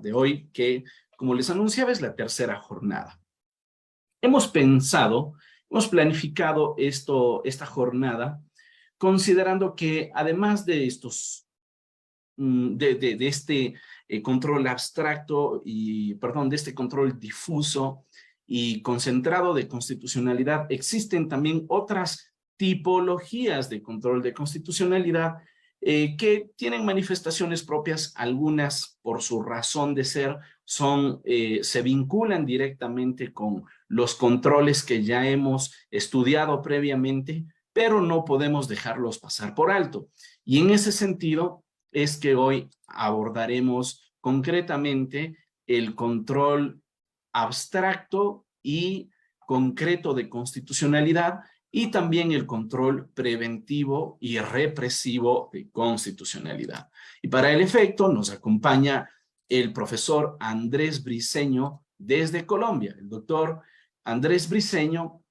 de hoy, que, como les anunciaba, es la tercera jornada. Hemos planificado esta jornada, considerando que además de este control abstracto de este control difuso y concentrado de constitucionalidad, existen también otras tipologías de control de constitucionalidad que tienen manifestaciones propias. Algunas, por su razón de ser, se vinculan directamente con los controles que ya hemos estudiado previamente, pero no podemos dejarlos pasar por alto. Y en ese sentido es que hoy abordaremos concretamente el control abstracto y concreto de constitucionalidad, y también el control preventivo y represivo de constitucionalidad. Y para el efecto nos acompaña el profesor Andrés Briceño desde Colombia. El doctor Andrés Briceño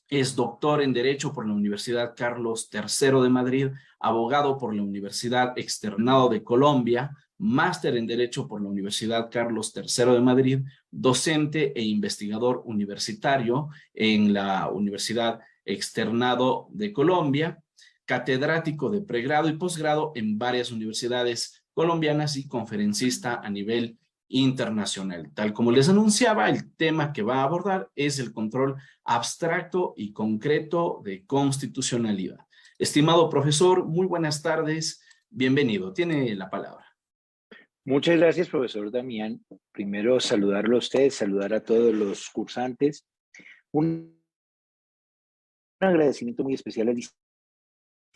es doctor en Derecho por la Universidad Carlos III de Madrid, abogado por la Universidad Externado de Colombia, máster en Derecho por la Universidad Carlos III de Madrid, docente e investigador universitario en la Universidad Externado de Colombia, catedrático de pregrado y posgrado en varias universidades colombianas y conferencista a nivel internacional. Tal como les anunciaba, el tema que va a abordar es el control abstracto y concreto de constitucionalidad. Estimado profesor, muy buenas tardes, bienvenido, tiene la palabra. Muchas gracias, profesor Damián. Primero, saludarlo a usted, saludar a todos los cursantes. Un agradecimiento muy especial al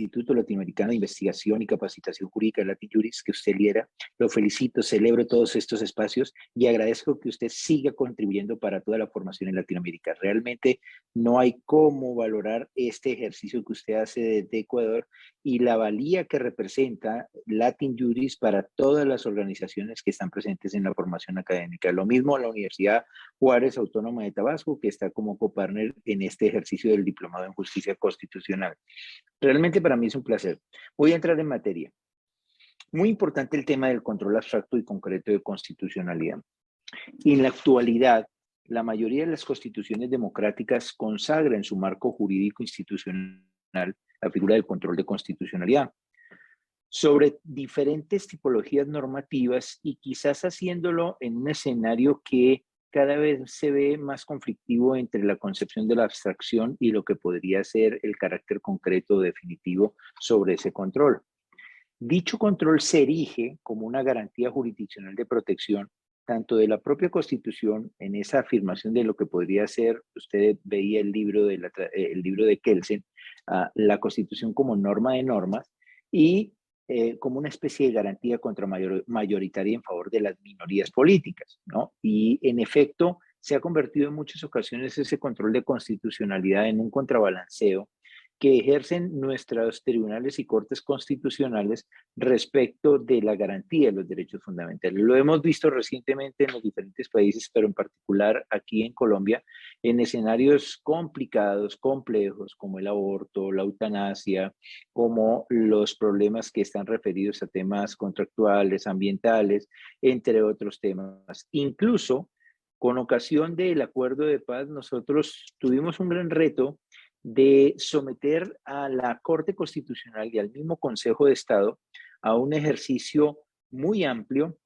Instituto Latinoamericano de Investigación y Capacitación Jurídica, LatinJuris, que usted lidera. Lo felicito, celebro todos estos espacios y agradezco que usted siga contribuyendo para toda la formación en Latinoamérica. Realmente no hay cómo valorar este ejercicio que usted hace desde Ecuador y la valía que representa LatinJuris para todas las organizaciones que están presentes en la formación académica. Lo mismo la Universidad Juárez Autónoma de Tabasco, que está como copartner en este ejercicio del Diplomado en Justicia Constitucional. Realmente para mí es un placer. Voy a entrar en materia. Muy importante el tema del control abstracto y concreto de constitucionalidad. En la actualidad, la mayoría de las constituciones democráticas consagra en su marco jurídico institucional la figura del control de constitucionalidad sobre diferentes tipologías normativas y quizás haciéndolo en un escenario que cada vez se ve más conflictivo entre la concepción de la abstracción y lo que podría ser el carácter concreto definitivo sobre ese control. Dicho control se erige como una garantía jurisdiccional de protección tanto de la propia Constitución en esa afirmación de lo que podría ser, usted veía el libro de Kelsen, la Constitución como norma de normas y como una especie de garantía mayoritaria en favor de las minorías políticas, ¿no? Y en efecto, se ha convertido en muchas ocasiones ese control de constitucionalidad en un contrabalanceo que ejercen nuestros tribunales y cortes constitucionales respecto de la garantía de los derechos fundamentales. Lo hemos visto recientemente en los diferentes países, pero en particular aquí en Colombia, en escenarios complicados, complejos, como el aborto, la eutanasia, como los problemas que están referidos a temas contractuales, ambientales, entre otros temas. Incluso, con ocasión del acuerdo de paz, nosotros tuvimos un gran reto de someter a la Corte Constitucional y al mismo Consejo de Estado a un ejercicio muy amplio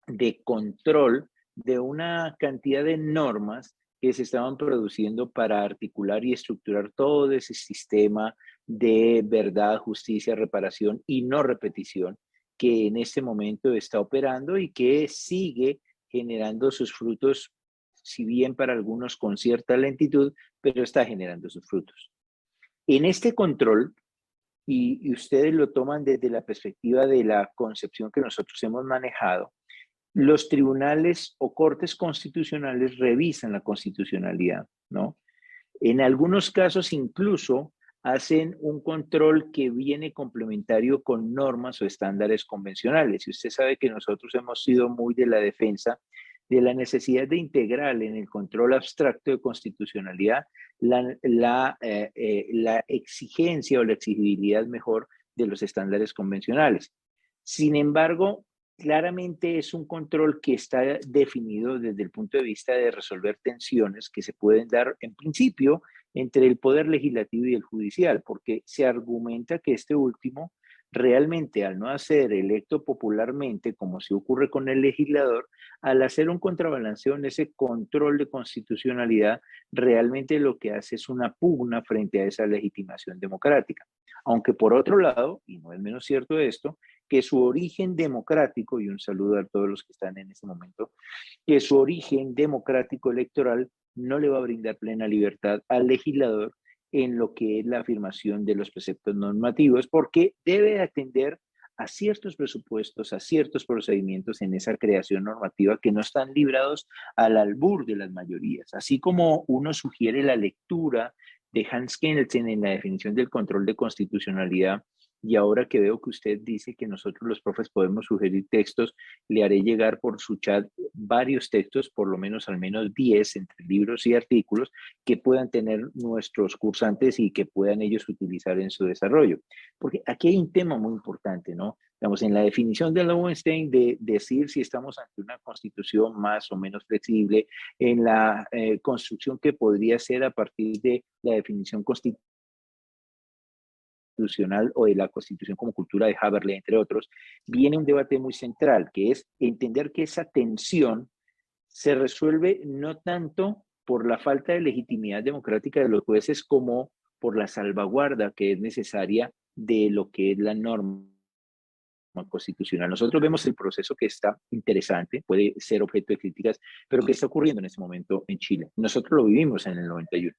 de control de una cantidad de normas que se estaban produciendo para articular y estructurar todo ese sistema de verdad, justicia, reparación y no repetición que en este momento está operando y que sigue generando sus frutos, si bien para algunos con cierta lentitud, pero está generando sus frutos. En este control, y ustedes lo toman desde la perspectiva de la concepción que nosotros hemos manejado, los tribunales o cortes constitucionales revisan la constitucionalidad, ¿no? En algunos casos incluso hacen un control que viene complementario con normas o estándares convencionales. Y usted sabe que nosotros hemos sido muy de la defensa de la necesidad de integrar en el control abstracto de constitucionalidad la exigencia o la exigibilidad mejor de los estándares convencionales. Sin embargo, claramente es un control que está definido desde el punto de vista de resolver tensiones que se pueden dar en principio entre el poder legislativo y el judicial, porque se argumenta que este último realmente, al no ser electo popularmente, como se ocurre con el legislador, al hacer un contrabalanceo en ese control de constitucionalidad, realmente lo que hace es una pugna frente a esa legitimación democrática. Aunque por otro lado, y no es menos cierto esto, que su origen democrático, y un saludo a todos los que están en este momento, que su origen democrático electoral no le va a brindar plena libertad al legislador en lo que es la afirmación de los preceptos normativos, porque debe atender a ciertos presupuestos, a ciertos procedimientos en esa creación normativa que no están librados al albur de las mayorías. Así como uno sugiere la lectura de Hans Kelsen en la definición del control de constitucionalidad, y ahora que veo que usted dice que nosotros los profes podemos sugerir textos, le haré llegar por su chat varios textos, por lo menos al menos 10 entre libros y artículos que puedan tener nuestros cursantes y que puedan ellos utilizar en su desarrollo. Porque aquí hay un tema muy importante, ¿no? Digamos, en la definición de Lowenstein de decir si estamos ante una constitución más o menos flexible, en la construcción que podría ser a partir de la definición constitucional o de la Constitución como cultura de Haberle, entre otros, viene un debate muy central, que es entender que esa tensión se resuelve no tanto por la falta de legitimidad democrática de los jueces como por la salvaguarda que es necesaria de lo que es la norma constitucional. Nosotros vemos el proceso que está interesante, puede ser objeto de críticas, pero que está ocurriendo en este momento en Chile. Nosotros lo vivimos en el 91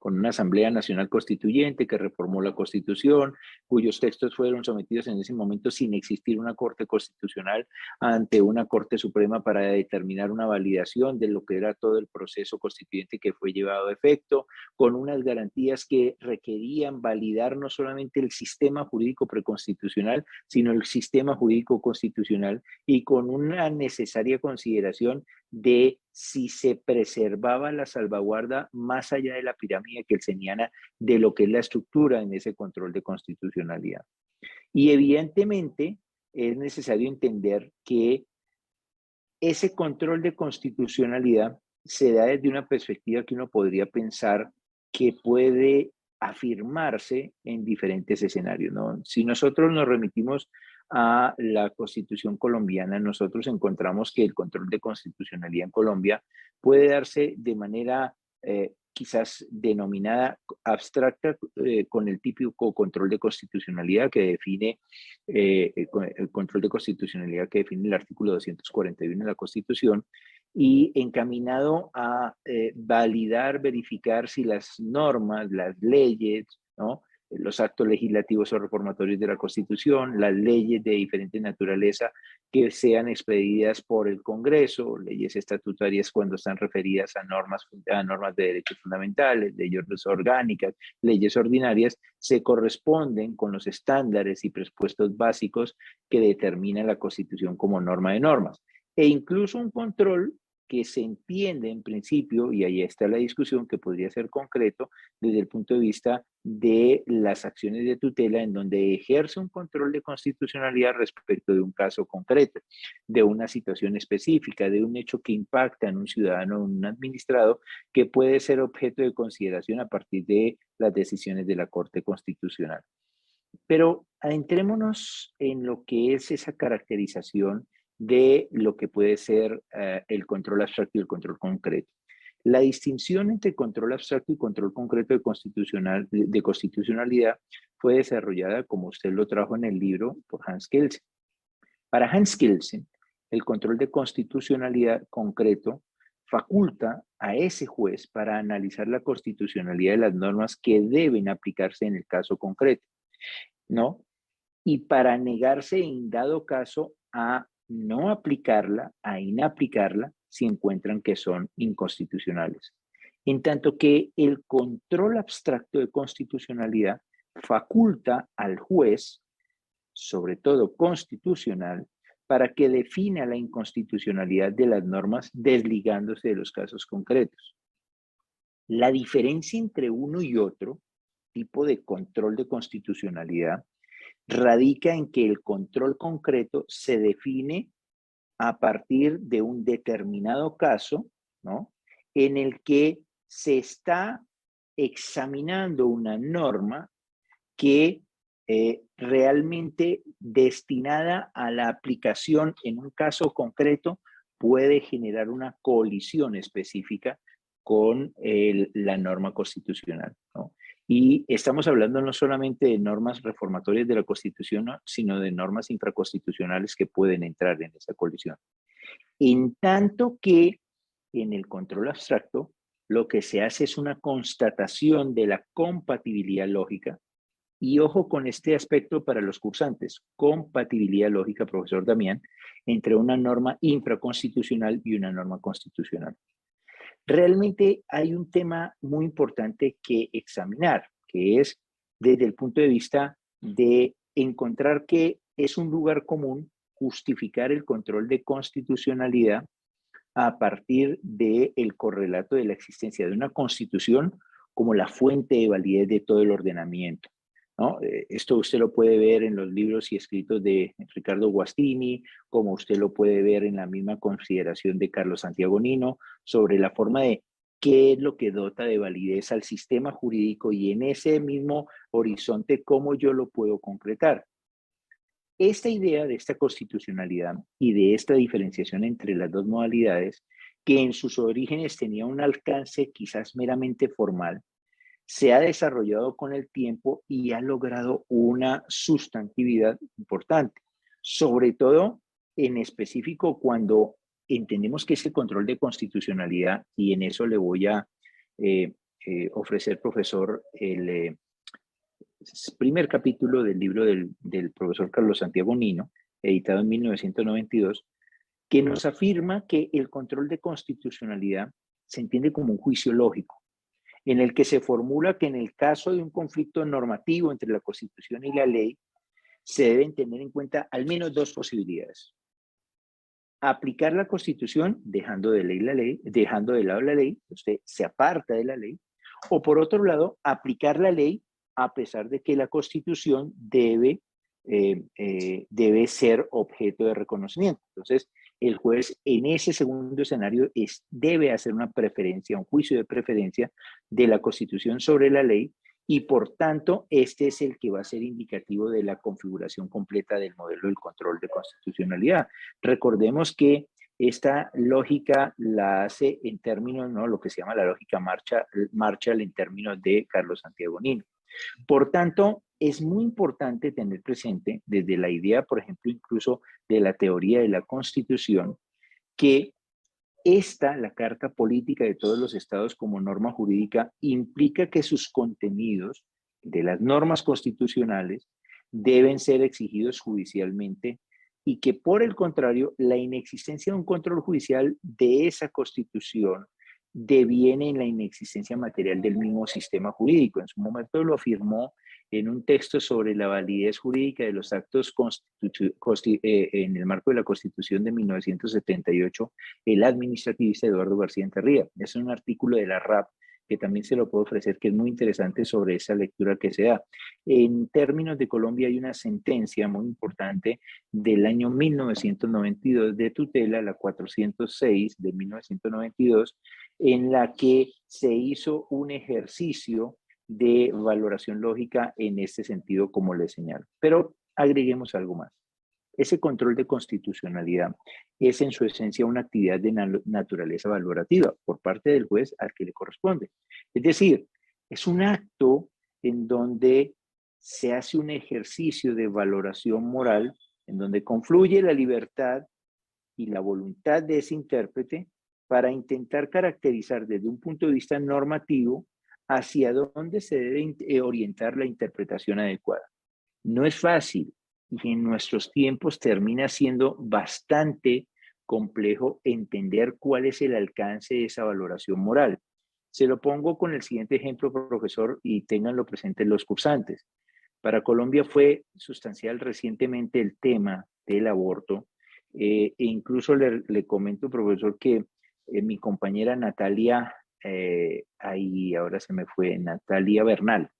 con una Asamblea Nacional Constituyente que reformó la Constitución, cuyos textos fueron sometidos en ese momento sin existir una Corte Constitucional ante una Corte Suprema para determinar una validación de lo que era todo el proceso constituyente que fue llevado a efecto, con unas garantías que requerían validar no solamente el sistema jurídico preconstitucional, sino el sistema jurídico constitucional y con una necesaria consideración de si se preservaba la salvaguarda más allá de la pirámide kelseniana de lo que es la estructura en ese control de constitucionalidad. Y evidentemente es necesario entender que ese control de constitucionalidad se da desde una perspectiva que uno podría pensar que puede afirmarse en diferentes escenarios, ¿no? Si nosotros nos remitimos a la Constitución colombiana, nosotros encontramos que el control de constitucionalidad en Colombia puede darse de manera quizás denominada abstracta con el típico control de constitucionalidad que define el control de constitucionalidad que define el artículo 241 de la Constitución y encaminado a validar, verificar si las normas, las leyes, ¿no? Los actos legislativos o reformatorios de la Constitución, las leyes de diferente naturaleza que sean expedidas por el Congreso, leyes estatutarias cuando están referidas a normas de derechos fundamentales, leyes orgánicas, leyes ordinarias, se corresponden con los estándares y presupuestos básicos que determina la Constitución como norma de normas. E incluso un control que se entiende en principio, y ahí está la discusión, que podría ser concreto desde el punto de vista de las acciones de tutela en donde ejerce un control de constitucionalidad respecto de un caso concreto, de una situación específica, de un hecho que impacta en un ciudadano o en un administrado que puede ser objeto de consideración a partir de las decisiones de la Corte Constitucional. Pero adentrémonos en lo que es esa caracterización de lo que puede ser el control abstracto y el control concreto. La distinción entre control abstracto y control concreto de constitucionalidad fue desarrollada, como usted lo trajo en el libro, por Hans Kelsen. Para Hans Kelsen, el control de constitucionalidad concreto faculta a ese juez para analizar la constitucionalidad de las normas que deben aplicarse en el caso concreto, ¿no? Y para negarse en dado caso a no aplicarla, a inaplicarla, si encuentran que son inconstitucionales. En tanto que el control abstracto de constitucionalidad faculta al juez, sobre todo constitucional, para que defina la inconstitucionalidad de las normas desligándose de los casos concretos. La diferencia entre uno y otro tipo de control de constitucionalidad radica en que el control concreto se define a partir de un determinado caso, ¿no? En el que se está examinando una norma que realmente destinada a la aplicación en un caso concreto puede generar una colisión específica con la norma constitucional, ¿no? Y estamos hablando no solamente de normas reformatorias de la Constitución, ¿no?, sino de normas infraconstitucionales que pueden entrar en esa colisión. En tanto que en el control abstracto, lo que se hace es una constatación de la compatibilidad lógica. Y ojo con este aspecto para los cursantes, compatibilidad lógica, profesor Damián, entre una norma infraconstitucional y una norma constitucional. Realmente hay un tema muy importante que examinar, que es desde el punto de vista de encontrar que es un lugar común justificar el control de constitucionalidad a partir del correlato de la existencia de una constitución como la fuente de validez de todo el ordenamiento, ¿no? Esto usted lo puede ver en los libros y escritos de Ricardo Guastini, como usted lo puede ver en la misma consideración de Carlos Santiago Nino, sobre la forma de qué es lo que dota de validez al sistema jurídico y en ese mismo horizonte cómo yo lo puedo concretar. Esta idea de esta constitucionalidad y de esta diferenciación entre las dos modalidades, que en sus orígenes tenía un alcance quizás meramente formal, se ha desarrollado con el tiempo y ha logrado una sustantividad importante, sobre todo en específico cuando entendemos que ese control de constitucionalidad, y en eso le voy a ofrecer, profesor, el primer capítulo del libro del profesor Carlos Santiago Nino, editado en 1992, que nos afirma que el control de constitucionalidad se entiende como un juicio lógico, en el que se formula que en el caso de un conflicto normativo entre la Constitución y la ley, se deben tener en cuenta al menos dos posibilidades. Aplicar la Constitución dejando de lado la ley, usted se aparta de la ley, o por otro lado, aplicar la ley a pesar de que la Constitución debe ser objeto de reconocimiento. Entonces, el juez en ese segundo escenario debe hacer una preferencia, un juicio de preferencia de la Constitución sobre la ley y por tanto este es el que va a ser indicativo de la configuración completa del modelo del control de constitucionalidad. Recordemos que esta lógica la hace en términos, ¿no?, lo que se llama la lógica Marshall en términos de Carlos Santiago Nino. Por tanto, es muy importante tener presente desde la idea, por ejemplo, incluso de la teoría de la Constitución, que la Carta Política de todos los estados como norma jurídica implica que sus contenidos de las normas constitucionales deben ser exigidos judicialmente y que por el contrario, la inexistencia de un control judicial de esa Constitución deviene en la inexistencia material del mismo sistema jurídico. En su momento lo afirmó en un texto sobre la validez jurídica de los actos en el marco de la Constitución de 1978, el administrativista Eduardo García Enterría. Es un artículo de la RAP que también se lo puedo ofrecer, que es muy interesante sobre esa lectura que se da. En términos de Colombia hay una sentencia muy importante del año 1992 de tutela, la 406 de 1992, en la que se hizo un ejercicio de valoración lógica en este sentido, como le señalo. Pero agreguemos algo más. Ese control de constitucionalidad es en su esencia una actividad de naturaleza valorativa por parte del juez al que le corresponde. Es decir, es un acto en donde se hace un ejercicio de valoración moral, en donde confluye la libertad y la voluntad de ese intérprete para intentar caracterizar desde un punto de vista normativo hacia dónde se debe orientar la interpretación adecuada. No es fácil y en nuestros tiempos termina siendo bastante complejo entender cuál es el alcance de esa valoración moral. Se lo pongo con el siguiente ejemplo, profesor, y ténganlo presente los cursantes. Para Colombia fue sustancial recientemente el tema del aborto, e incluso le comento, profesor, que mi compañera Natalia, ahí ahora se me fue, Natalia Bernal.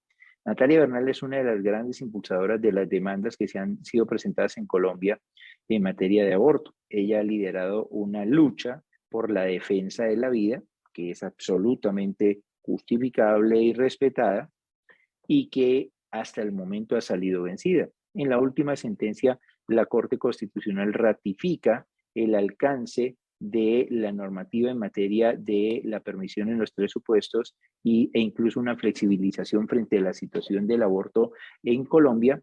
Natalia Bernal es una de las grandes impulsadoras de las demandas que se han sido presentadas en Colombia en materia de aborto. ella ha liderado una lucha por la defensa de la vida, que es absolutamente justificable y respetada, y que hasta el momento ha salido vencida. En la última sentencia, la Corte Constitucional ratifica el alcance de la normativa en materia de la permisión en los tres supuestos e incluso una flexibilización frente a la situación del aborto en Colombia,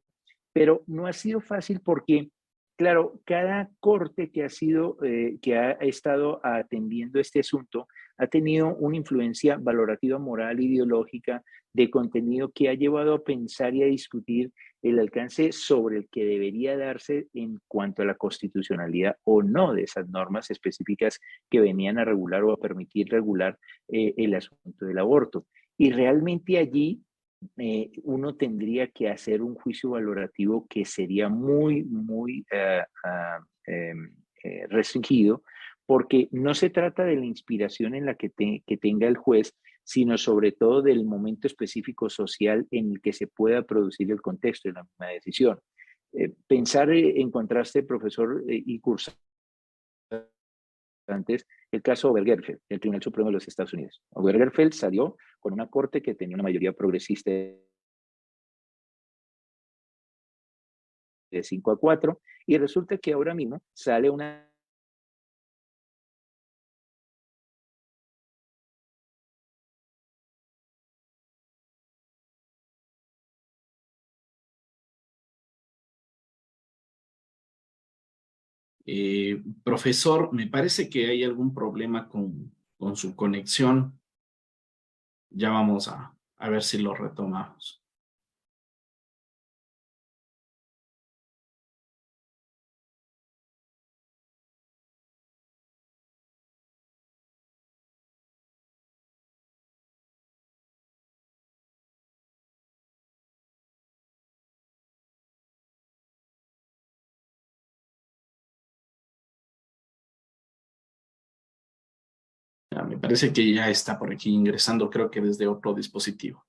pero no ha sido fácil porque, claro, cada corte que ha estado atendiendo este asunto ha tenido una influencia valorativa, moral, ideológica, de contenido que ha llevado a pensar y a discutir el alcance sobre el que debería darse en cuanto a la constitucionalidad o no de esas normas específicas que venían a regular o a permitir regular el asunto del aborto. Y realmente allí uno tendría que hacer un juicio valorativo que sería muy restringido, porque no se trata de la inspiración en la que tenga el juez, sino sobre todo del momento específico social en el que se pueda producir el contexto de la misma decisión. Pensar en contraste, profesor, y cursar antes el caso Obergefell, del Tribunal Supremo de los Estados Unidos. Obergefell salió con una corte que tenía una mayoría progresista de 5-4, y resulta que ahora mismo sale una Profesor, me parece que hay algún problema con su conexión. Ya vamos a ver si lo retomamos. Ya, me parece que ya está por aquí ingresando, creo que desde otro dispositivo.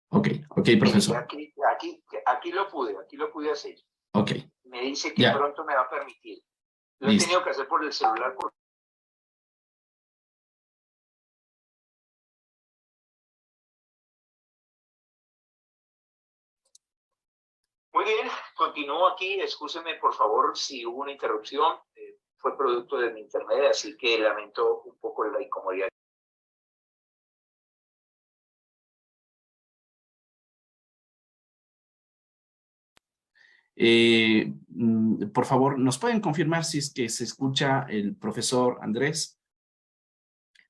Ok, ok, profesor. Aquí lo pude hacer. Ok. Me dice que Ya. pronto me va a permitir. Lo he Listo. tenido que hacer por el celular. Muy bien, continúo aquí. Excúseme, por favor, si hubo una interrupción. Fue producto de mi internet, así que lamento un poco la incomodidad. Por favor, ¿nos pueden confirmar si es que se escucha el profesor Andrés?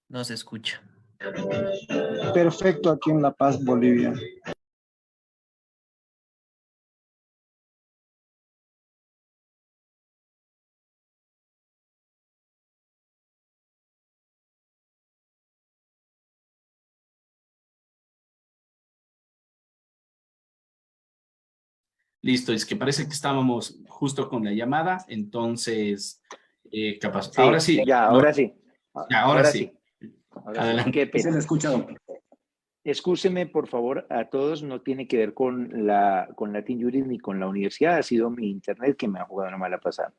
No se escucha. Perfecto, aquí en La Paz, Bolivia. Listo, es que parece que estábamos justo con la llamada, entonces, capaz. Sí, Ahora sí. ya, No, ahora sí. ya, ahora Ahora sí. sí. Ahora sí. Adelante. Qué pena. Se le escucha, doctor. Excúseme, por favor, a todos, no tiene que ver con Latin Juris ni con la universidad, ha sido mi internet que me ha jugado una mala pasada.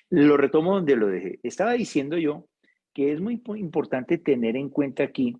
Lo retomo donde lo dejé. Estaba diciendo yo que es muy importante tener en cuenta aquí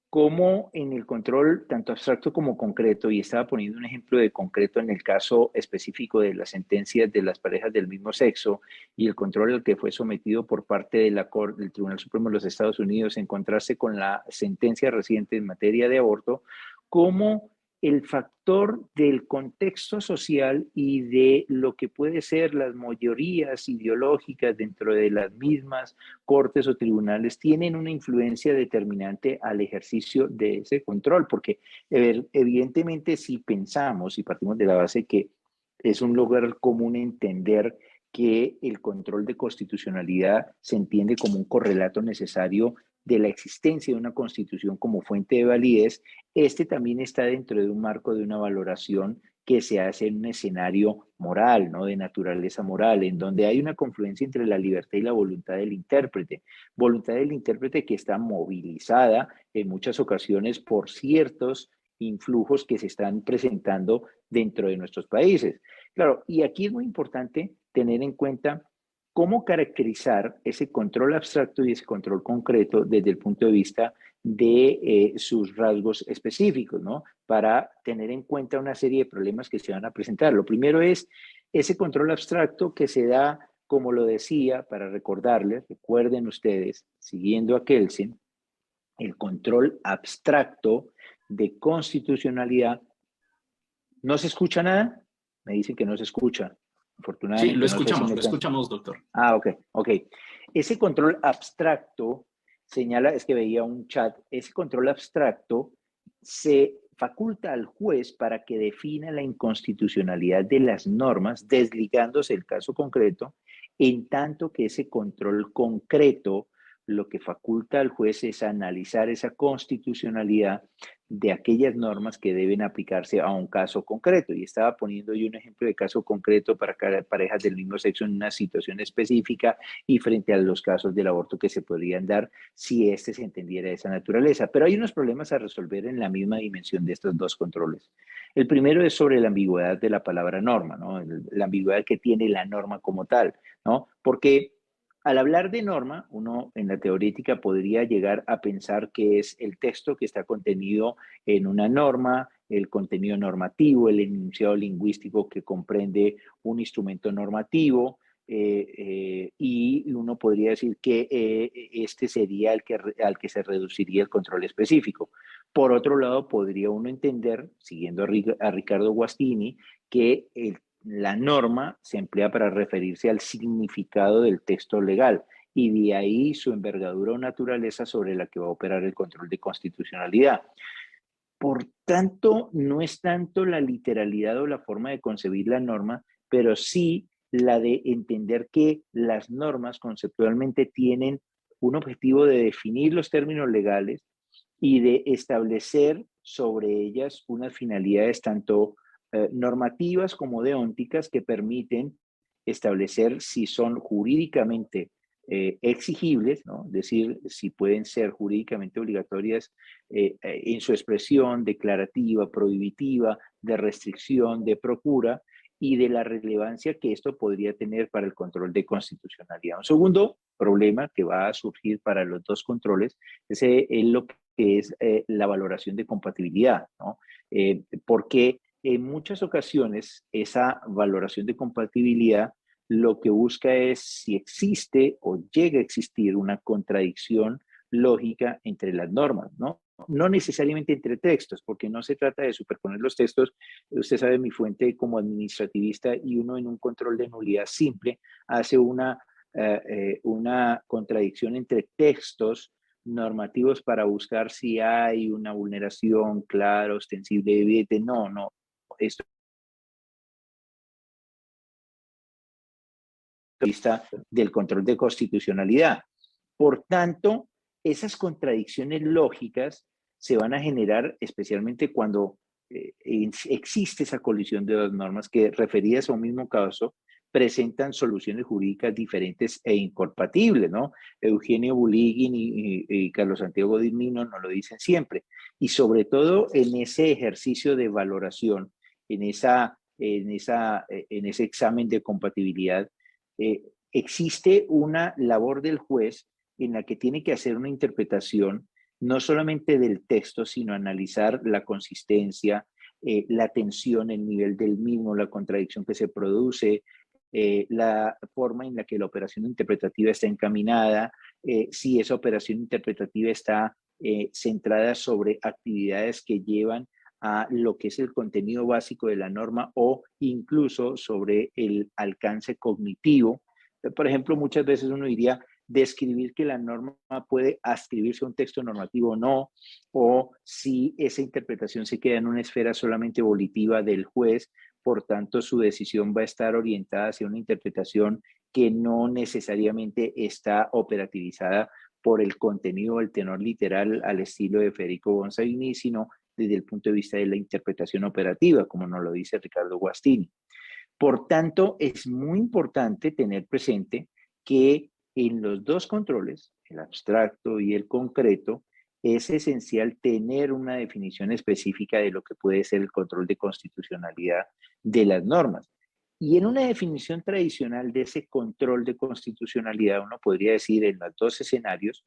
cómo en el control tanto abstracto como concreto, y estaba poniendo un ejemplo de concreto en el caso específico de las sentencias de las parejas del mismo sexo y el control al que fue sometido por parte de la Corte del Tribunal Supremo de los Estados Unidos en contraste con la sentencia reciente en materia de aborto, cómo el factor del contexto social y de lo que puede ser las mayorías ideológicas dentro de las mismas cortes o tribunales tienen una influencia determinante al ejercicio de ese control, porque evidentemente si pensamos y partimos de la base que es un lugar común entender que el control de constitucionalidad se entiende como un correlato necesario de la existencia de una constitución como fuente de validez, este también está dentro de un marco de una valoración que se hace en un escenario moral, ¿no? De naturaleza moral, en donde hay una confluencia entre la libertad y la voluntad del intérprete. Voluntad del intérprete que está movilizada en muchas ocasiones por ciertos influjos que se están presentando dentro de nuestros países. Claro, y aquí es muy importante tener en cuenta cómo caracterizar ese control abstracto y ese control concreto desde el punto de vista de sus rasgos específicos, ¿no? Para tener en cuenta una serie de problemas que se van a presentar. Lo primero es ese control abstracto que se da, como lo decía, para recordarles, recuerden ustedes, siguiendo a Kelsen, el control abstracto de constitucionalidad. ¿No se escucha nada? Me dicen que no se escucha. Sí, Afortunadamente no sé si me lo están... escuchamos, doctor. Ah, ok. Ese control abstracto, señala, es que veía un chat, ese control abstracto se faculta al juez para que defina la inconstitucionalidad de las normas, desligándose el caso concreto, en tanto que ese control concreto lo que faculta al juez es analizar esa constitucionalidad de aquellas normas que deben aplicarse a un caso concreto. Y estaba poniendo yo un ejemplo de caso concreto para parejas del mismo sexo en una situación específica y frente a los casos del aborto que se podrían dar si éste se entendiera de esa naturaleza. Pero hay unos problemas a resolver en la misma dimensión de estos dos controles. El primero es sobre la ambigüedad de la palabra norma, ¿no? La ambigüedad que tiene la norma como tal, ¿no? Porque al hablar de norma, uno en la teorética podría llegar a pensar que es el texto que está contenido en una norma, el contenido normativo, el enunciado lingüístico que comprende un instrumento normativo, y uno podría decir que este sería al que se reduciría el control específico. Por otro lado, podría uno entender, siguiendo a Ricardo Guastini, que la norma se emplea para referirse al significado del texto legal y de ahí su envergadura o naturaleza sobre la que va a operar el control de constitucionalidad. Por tanto, no es tanto la literalidad o la forma de concebir la norma, pero sí la de entender que las normas conceptualmente tienen un objetivo de definir los términos legales y de establecer sobre ellas unas finalidades tanto normativas como deónticas que permiten establecer si son jurídicamente exigibles, ¿no? Es decir, si pueden ser jurídicamente obligatorias en su expresión declarativa, prohibitiva, de restricción, de procura, y de la relevancia que esto podría tener para el control de constitucionalidad. Un segundo problema que va a surgir para los dos controles es lo que es la valoración de compatibilidad, ¿no? Porque en muchas ocasiones esa valoración de compatibilidad lo que busca es si existe o llega a existir una contradicción lógica entre las normas, ¿no? No necesariamente entre textos, porque no se trata de superponer los textos. Usted sabe mi fuente como administrativista, y uno en un control de nulidad simple hace una contradicción entre textos normativos para buscar si hay una vulneración clara, ostensible, evidente. No, no. Esto vista del control de constitucionalidad. Por tanto, esas contradicciones lógicas se van a generar especialmente cuando existe esa colisión de dos normas que, referidas a un mismo caso, presentan soluciones jurídicas diferentes e incompatibles, ¿no? Eugenio Bulíguin y Carlos Santiago Dimino nos lo dicen siempre. Y sobre todo en ese ejercicio de valoración, en ese examen de compatibilidad, existe una labor del juez en la que tiene que hacer una interpretación no solamente del texto, sino analizar la consistencia, la tensión, el nivel del mismo, la contradicción que se produce, la forma en la que la operación interpretativa está encaminada, si esa operación interpretativa está centrada sobre actividades que llevan a lo que es el contenido básico de la norma o incluso sobre el alcance cognitivo. Por ejemplo, muchas veces uno diría describir que la norma puede adscribirse a un texto normativo o no, o si esa interpretación se queda en una esfera solamente volitiva del juez, por tanto su decisión va a estar orientada hacia una interpretación que no necesariamente está operativizada por el contenido o el tenor literal al estilo de Federico Bonsaini, sino desde el punto de vista de la interpretación operativa, como nos lo dice Ricardo Guastini. Por tanto, es muy importante tener presente que en los dos controles, el abstracto y el concreto, es esencial tener una definición específica de lo que puede ser el control de constitucionalidad de las normas. Y en una definición tradicional de ese control de constitucionalidad, uno podría decir en los dos escenarios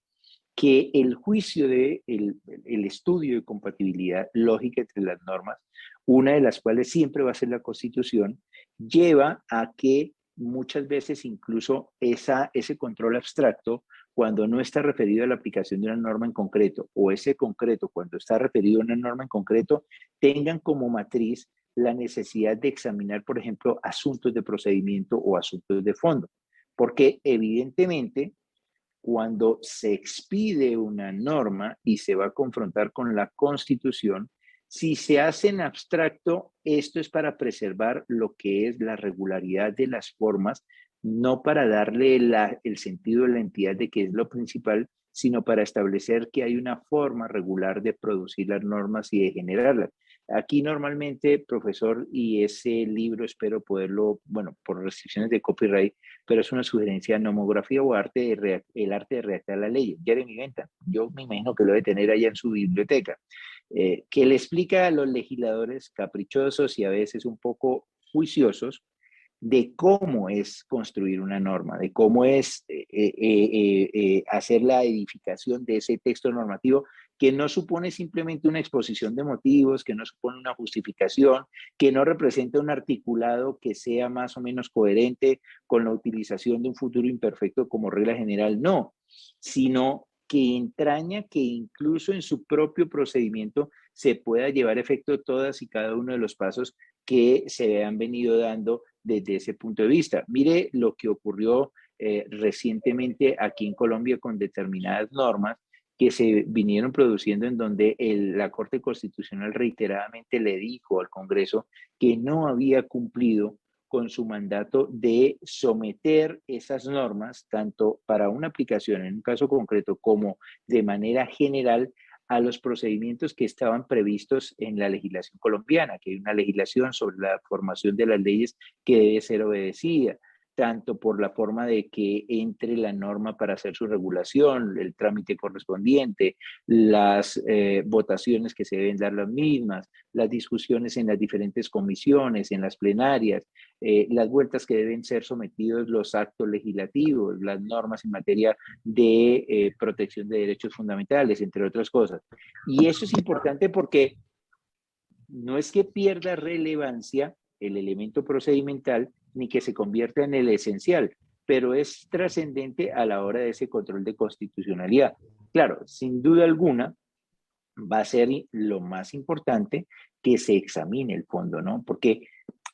que el juicio de el estudio de compatibilidad lógica entre las normas, una de las cuales siempre va a ser la Constitución, lleva a que muchas veces incluso ese control abstracto, cuando no está referido a la aplicación de una norma en concreto, o ese concreto cuando está referido a una norma en concreto, tengan como matriz la necesidad de examinar, por ejemplo, asuntos de procedimiento o asuntos de fondo. Porque evidentemente, cuando se expide una norma y se va a confrontar con la Constitución, si se hace en abstracto, esto es para preservar lo que es la regularidad de las formas, no para darle el sentido de la entidad de que es lo principal, sino para establecer que hay una forma regular de producir las normas y de generarlas. Aquí normalmente, profesor, y ese libro espero poderlo, bueno, por restricciones de copyright, pero es una sugerencia, nomografía o el arte de redactar la ley. Jeremy Bentham, yo me imagino que lo debe tener allá en su biblioteca, que le explica a los legisladores caprichosos y a veces un poco juiciosos de cómo es construir una norma, de cómo es hacer la edificación de ese texto normativo, que no supone simplemente una exposición de motivos, que no supone una justificación, que no representa un articulado que sea más o menos coherente con la utilización de un futuro imperfecto como regla general, no, sino que entraña que incluso en su propio procedimiento se pueda llevar a efecto todas y cada uno de los pasos que se han venido dando desde ese punto de vista. Mire lo que ocurrió recientemente aquí en Colombia con determinadas normas que se vinieron produciendo en donde la Corte Constitucional reiteradamente le dijo al Congreso que no había cumplido con su mandato de someter esas normas, tanto para una aplicación en un caso concreto como de manera general, a los procedimientos que estaban previstos en la legislación colombiana, que hay una legislación sobre la formación de las leyes que debe ser obedecida, tanto por la forma de que entre la norma para hacer su regulación, el trámite correspondiente, las votaciones que se deben dar las mismas, las discusiones en las diferentes comisiones, en las plenarias, las vueltas que deben ser sometidos los actos legislativos, las normas en materia de protección de derechos fundamentales, entre otras cosas. Y eso es importante porque no es que pierda relevancia el elemento procedimental ni que se convierta en el esencial, pero es trascendente a la hora de ese control de constitucionalidad. Claro, sin duda alguna, va a ser lo más importante que se examine el fondo, ¿no? Porque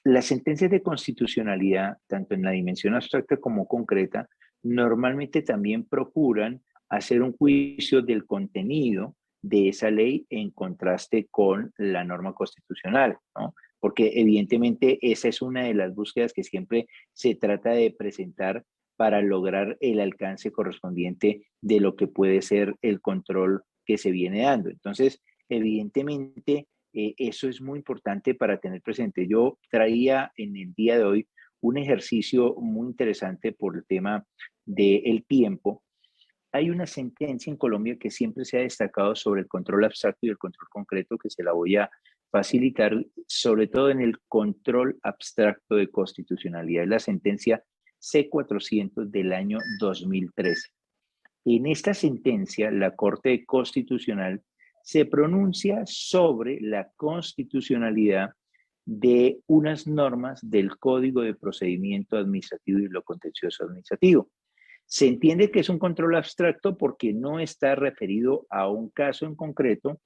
las sentencias de constitucionalidad, tanto en la dimensión abstracta como concreta, normalmente también procuran hacer un juicio del contenido de esa ley en contraste con la norma constitucional, ¿no? Porque evidentemente esa es una de las búsquedas que siempre se trata de presentar para lograr el alcance correspondiente de lo que puede ser el control que se viene dando. Entonces, evidentemente, eso es muy importante para tener presente. Yo traía en el día de hoy un ejercicio muy interesante por el tema del tiempo. Hay una sentencia en Colombia que siempre se ha destacado sobre el control abstracto y el control concreto, que se la voy a facilitar, sobre todo en el control abstracto de constitucionalidad. Es la sentencia C-400 del año 2013. En esta sentencia, la Corte Constitucional se pronuncia sobre la constitucionalidad de unas normas del Código de Procedimiento Administrativo y lo contencioso administrativo. Se entiende que es un control abstracto porque no está referido a un caso en concreto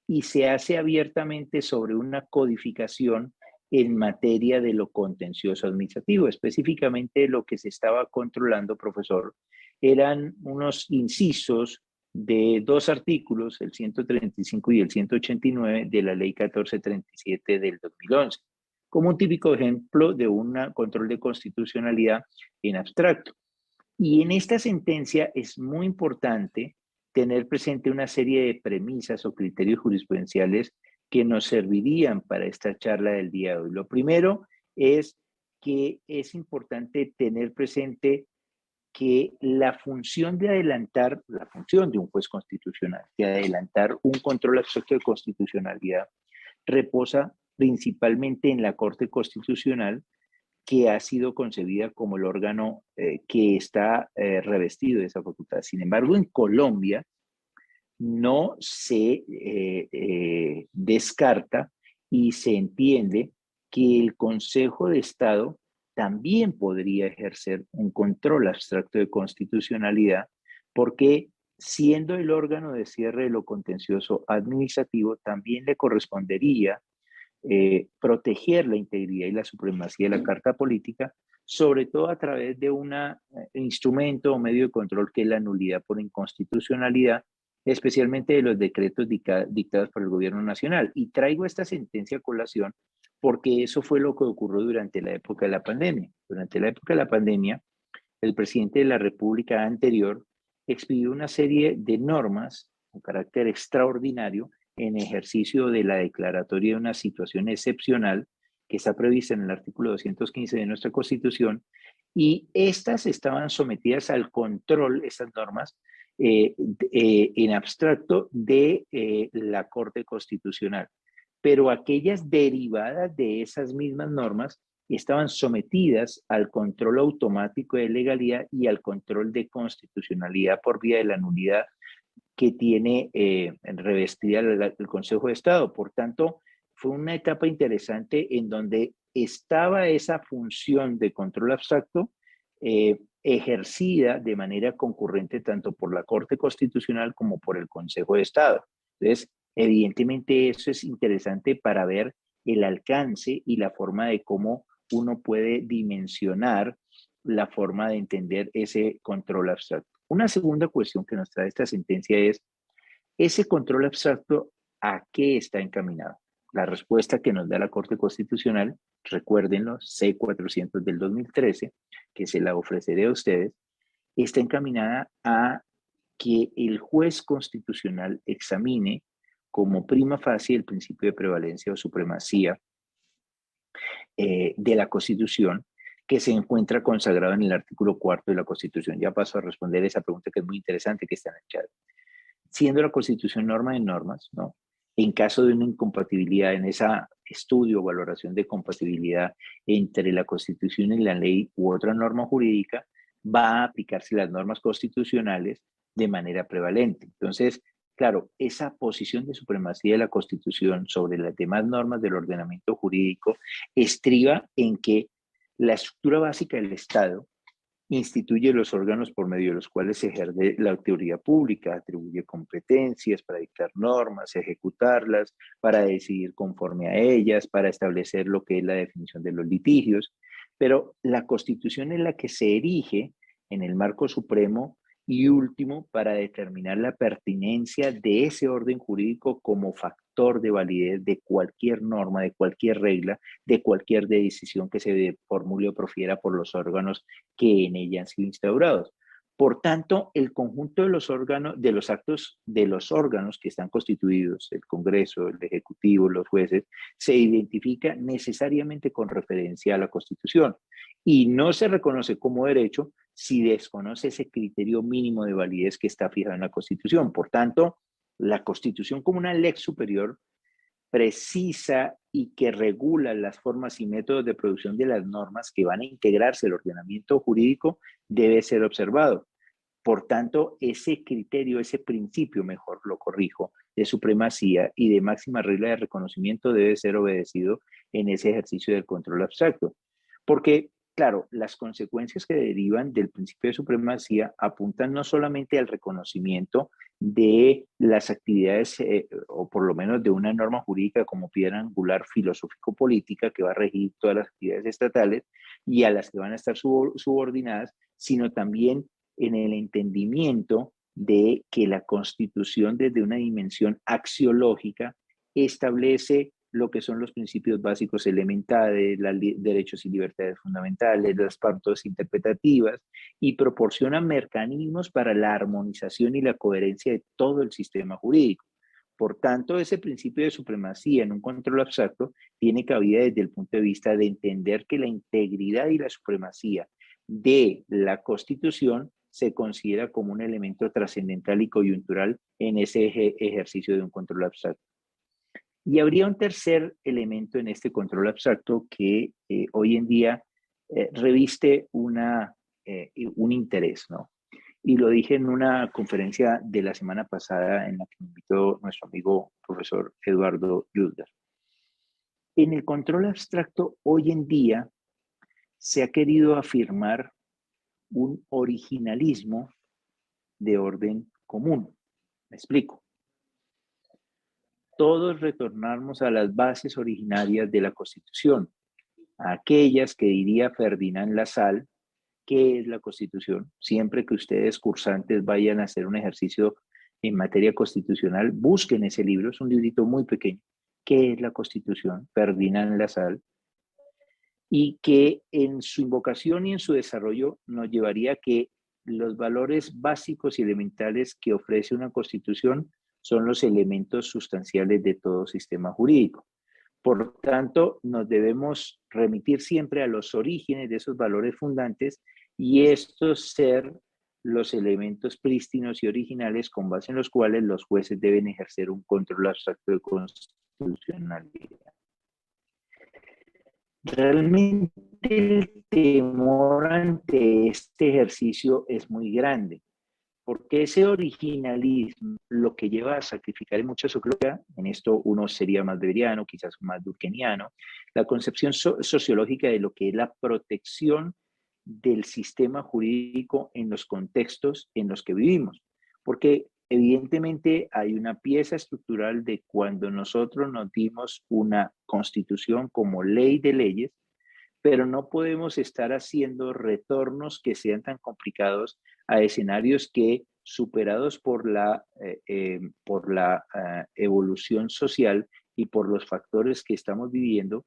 y se hace abiertamente sobre una codificación en materia de lo contencioso administrativo. Específicamente lo que se estaba controlando, profesor, eran unos incisos de dos artículos, el 135 y el 189 de la Ley 1437 del 2011, como un típico ejemplo de un control de constitucionalidad en abstracto. Y en esta sentencia es muy importante tener presente una serie de premisas o criterios jurisprudenciales que nos servirían para esta charla del día de hoy. Lo primero es que es importante tener presente que la función de adelantar, la función de un juez constitucional, de adelantar un control abstracto de constitucionalidad, reposa principalmente en la Corte Constitucional, que ha sido concebida como el órgano que está revestido de esa facultad. Sin embargo, en Colombia no se descarta y se entiende que el Consejo de Estado también podría ejercer un control abstracto de constitucionalidad, porque siendo el órgano de cierre de lo contencioso administrativo, también le correspondería proteger la integridad y la supremacía de la Carta Política, sobre todo a través de un instrumento o medio de control que es la nulidad por inconstitucionalidad, especialmente de los decretos dictados por el gobierno nacional. Y traigo esta sentencia a colación porque eso fue lo que ocurrió durante la época de la pandemia. Durante la época de la pandemia, el presidente de la República anterior expidió una serie de normas con carácter extraordinario en ejercicio de la declaratoria de una situación excepcional que está prevista en el artículo 215 de nuestra Constitución, y estas estaban sometidas al control, estas normas, en abstracto de la Corte Constitucional. Pero aquellas derivadas de esas mismas normas estaban sometidas al control automático de legalidad y al control de constitucionalidad por vía de la nulidad que tiene revestida el Consejo de Estado. Por tanto, fue una etapa interesante en donde estaba esa función de control abstracto ejercida de manera concurrente tanto por la Corte Constitucional como por el Consejo de Estado. Entonces, evidentemente eso es interesante para ver el alcance y la forma de cómo uno puede dimensionar la forma de entender ese control abstracto. Una segunda cuestión que nos trae esta sentencia es, ¿ese control abstracto a qué está encaminado? La respuesta que nos da la Corte Constitucional, recuérdenlo, C-400 del 2013, que se la ofreceré a ustedes, está encaminada a que el juez constitucional examine como prima facie el principio de prevalencia o supremacía de la Constitución, que se encuentra consagrado en el artículo 4 de la Constitución. Ya paso a responder esa pregunta que es muy interesante que está en el chat. Siendo la Constitución norma de normas, ¿no? En caso de una incompatibilidad en ese estudio o valoración de compatibilidad entre la Constitución y la ley u otra norma jurídica, va a aplicarse las normas constitucionales de manera prevalente. Entonces, claro, esa posición de supremacía de la Constitución sobre las demás normas del ordenamiento jurídico estriba en que la estructura básica del Estado instituye los órganos por medio de los cuales se ejerce la autoridad pública, atribuye competencias para dictar normas, ejecutarlas, para decidir conforme a ellas, para establecer lo que es la definición de los litigios. Pero la Constitución es la que se erige en el marco supremo y último para determinar la pertinencia de ese orden jurídico como factor de validez de cualquier norma, de cualquier regla, de cualquier decisión que se formule o profiera por los órganos que en ella han sido instaurados. Por tanto, el conjunto de los órganos, de los actos de los órganos que están constituidos, el Congreso, el Ejecutivo, los jueces, se identifica necesariamente con referencia a la Constitución y no se reconoce como derecho si desconoce ese criterio mínimo de validez que está fijado en la Constitución. Por tanto, la Constitución como una lex superior precisa y que regula las formas y métodos de producción de las normas que van a integrarse al ordenamiento jurídico debe ser observado. Por tanto, ese criterio, ese principio, mejor lo corrijo, de supremacía y de máxima regla de reconocimiento debe ser obedecido en ese ejercicio del control abstracto. Porque, claro, las consecuencias que derivan del principio de supremacía apuntan no solamente al reconocimiento de las actividades, o por lo menos de una norma jurídica como piedra angular filosófico-política que va a regir todas las actividades estatales y a las que van a estar subordinadas, sino también en el entendimiento de que la Constitución desde una dimensión axiológica establece lo que son los principios básicos elementales, los derechos y libertades fundamentales, las pautas interpretativas y proporciona mecanismos para la armonización y la coherencia de todo el sistema jurídico. Por tanto, ese principio de supremacía en un control abstracto tiene cabida desde el punto de vista de entender que la integridad y la supremacía de la Constitución se considera como un elemento trascendental y coyuntural en ese ejercicio de un control abstracto. Y habría un tercer elemento en este control abstracto que hoy en día reviste un interés, ¿no? Y lo dije en una conferencia de la semana pasada en la que me invitó nuestro amigo profesor Eduardo Yudgar. En el control abstracto hoy en día se ha querido afirmar un originalismo de orden común. Me explico. Todos retornamos a las bases originarias de la Constitución, a aquellas que diría Ferdinand Lassalle. ¿Qué es la Constitución? Siempre que ustedes cursantes vayan a hacer un ejercicio en materia constitucional, busquen ese libro, es un librito muy pequeño. ¿Qué es la Constitución? Ferdinand Lassalle. Y que en su invocación y en su desarrollo nos llevaría a que los valores básicos y elementales que ofrece una Constitución son los elementos sustanciales de todo sistema jurídico. Por tanto, nos debemos remitir siempre a los orígenes de esos valores fundantes y estos ser los elementos prístinos y originales con base en los cuales los jueces deben ejercer un control abstracto de constitucionalidad. Realmente el temor ante este ejercicio es muy grande, porque ese originalismo lo que lleva a sacrificar en muchas ocasiones, en esto uno sería más weberiano, quizás más durkheimiano, la concepción sociológica de lo que es la protección del sistema jurídico en los contextos en los que vivimos, porque evidentemente hay una pieza estructural de cuando nosotros nos dimos una constitución como ley de leyes, pero no podemos estar haciendo retornos que sean tan complicados a escenarios que, superados por la evolución social y por los factores que estamos viviendo,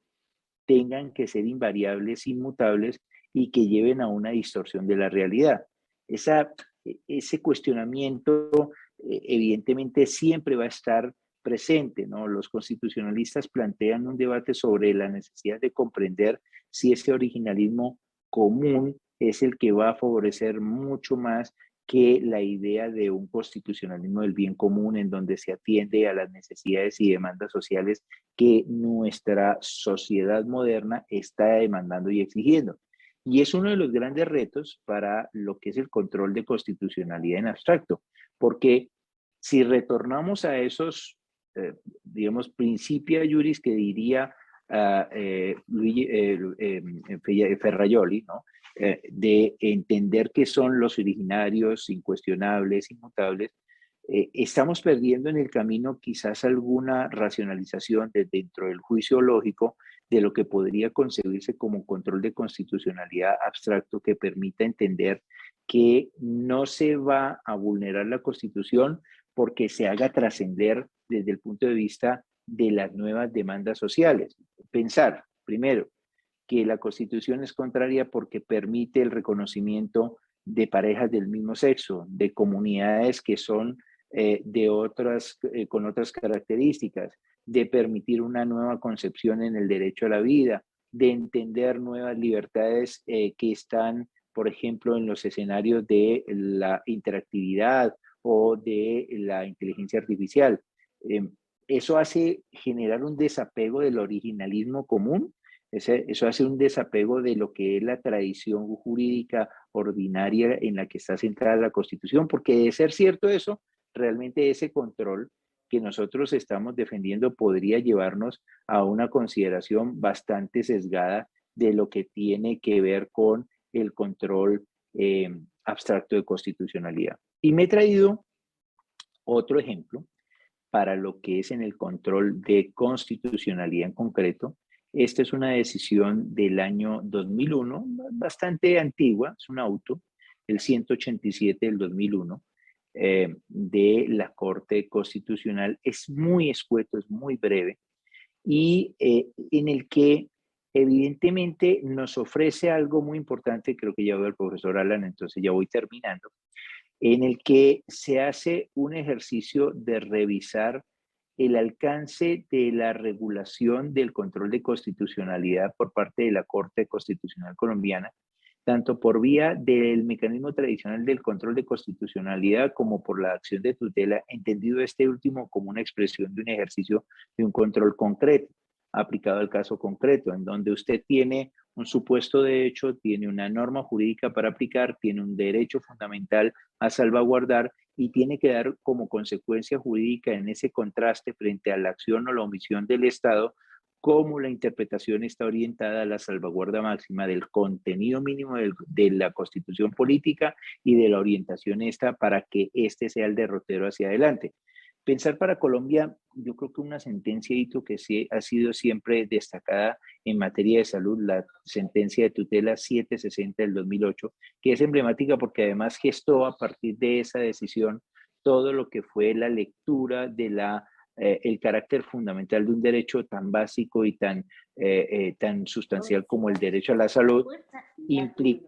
tengan que ser invariables, inmutables y que lleven a una distorsión de la realidad. Ese cuestionamiento evidentemente siempre va a estar presente, ¿no? Los constitucionalistas plantean un debate sobre la necesidad de comprender si ese originalismo común es el que va a favorecer mucho más que la idea de un constitucionalismo del bien común en donde se atiende a las necesidades y demandas sociales que nuestra sociedad moderna está demandando y exigiendo. Y es uno de los grandes retos para lo que es el control de constitucionalidad en abstracto, porque si retornamos a esos, digamos, principia juris que diría Ferrajoli, ¿no? De entender que son los originarios, incuestionables, inmutables, estamos perdiendo en el camino quizás alguna racionalización de dentro del juicio lógico de lo que podría concebirse como control de constitucionalidad abstracto que permita entender que no se va a vulnerar la Constitución porque se haga trascender desde el punto de vista de las nuevas demandas sociales. Pensar, primero, que la Constitución es contraria porque permite el reconocimiento de parejas del mismo sexo, de comunidades que son con otras características, de permitir una nueva concepción en el derecho a la vida, de entender nuevas libertades que están, por ejemplo, en los escenarios de la interactividad o de la inteligencia artificial. Eso hace generar un desapego del originalismo común. Eso hace un desapego de lo que es la tradición jurídica ordinaria en la que está centrada la Constitución, porque de ser cierto eso, realmente ese control que nosotros estamos defendiendo podría llevarnos a una consideración bastante sesgada de lo que tiene que ver con el control abstracto de constitucionalidad. Y me he traído otro ejemplo para lo que es en el control de constitucionalidad en concreto. Esta es una decisión del año 2001, bastante antigua, es un auto, el 187 del 2001, de la Corte Constitucional. Es muy escueto, es muy breve, y en el que evidentemente nos ofrece algo muy importante, creo que ya veo al profesor Alan, entonces ya voy terminando, en el que se hace un ejercicio de revisar el alcance de la regulación del control de constitucionalidad por parte de la Corte Constitucional Colombiana, tanto por vía del mecanismo tradicional del control de constitucionalidad como por la acción de tutela, entendido este último como una expresión de un ejercicio de un control concreto, aplicado al caso concreto, en donde usted tiene un supuesto de hecho, tiene una norma jurídica para aplicar, tiene un derecho fundamental a salvaguardar y tiene que dar como consecuencia jurídica en ese contraste frente a la acción o la omisión del Estado, cómo la interpretación está orientada a la salvaguarda máxima del contenido mínimo de la Constitución política y de la orientación esta para que este sea el derrotero hacia adelante. Pensar para Colombia, yo creo que una sentencia que sí ha sido siempre destacada en materia de salud, la sentencia de tutela 760 del 2008, que es emblemática porque además gestó a partir de esa decisión todo lo que fue la lectura de el carácter fundamental de un derecho tan básico y tan sustancial como el derecho a la salud. Implica.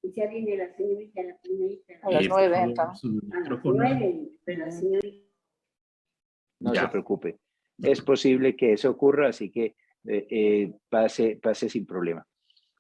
Y ya viene la señorita, la primerita. A las 9 entra. A las 9, pero la señorita. No se preocupe. Es posible que eso ocurra, así que pase sin problema.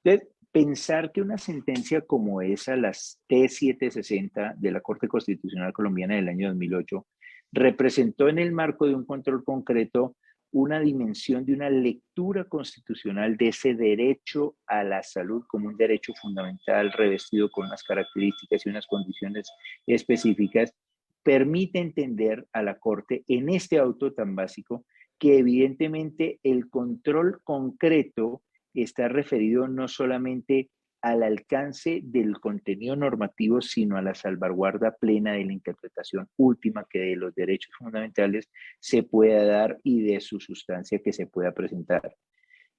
Entonces, pensar que una sentencia como esa, las T760 de la Corte Constitucional Colombiana del año 2008, representó en el marco de un control concreto una dimensión de una lectura constitucional de ese derecho a la salud como un derecho fundamental revestido con unas características y unas condiciones específicas, permite entender a la Corte en este auto tan básico que evidentemente el control concreto está referido no solamente al alcance del contenido normativo, sino a la salvaguarda plena de la interpretación última que de los derechos fundamentales se pueda dar y de su sustancia que se pueda presentar.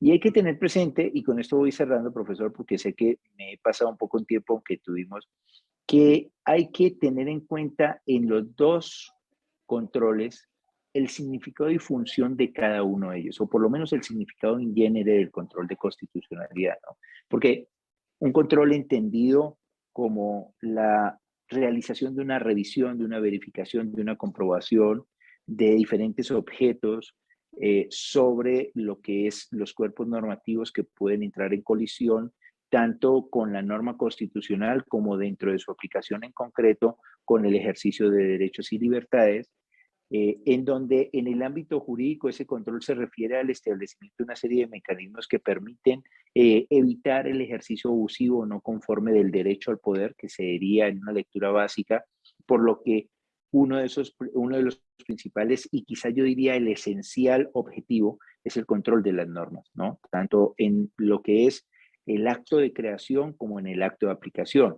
Y hay que tener presente, y con esto voy cerrando, profesor, porque sé que me he pasado un poco en tiempo, aunque tuvimos, que hay que tener en cuenta en los dos controles el significado y función de cada uno de ellos, o por lo menos el significado in genere del control de constitucionalidad, ¿no? Porque un control entendido como la realización de una revisión, de una verificación, de una comprobación de diferentes objetos sobre lo que es los cuerpos normativos que pueden entrar en colisión tanto con la norma constitucional como dentro de su aplicación en concreto con el ejercicio de derechos y libertades, en donde en el ámbito jurídico ese control se refiere al establecimiento de una serie de mecanismos que permiten evitar el ejercicio abusivo o no conforme del derecho al poder, que sería en una lectura básica, por lo que uno de los principales y quizá yo diría el esencial objetivo es el control de las normas, ¿no? Tanto en lo que es el acto de creación como en el acto de aplicación.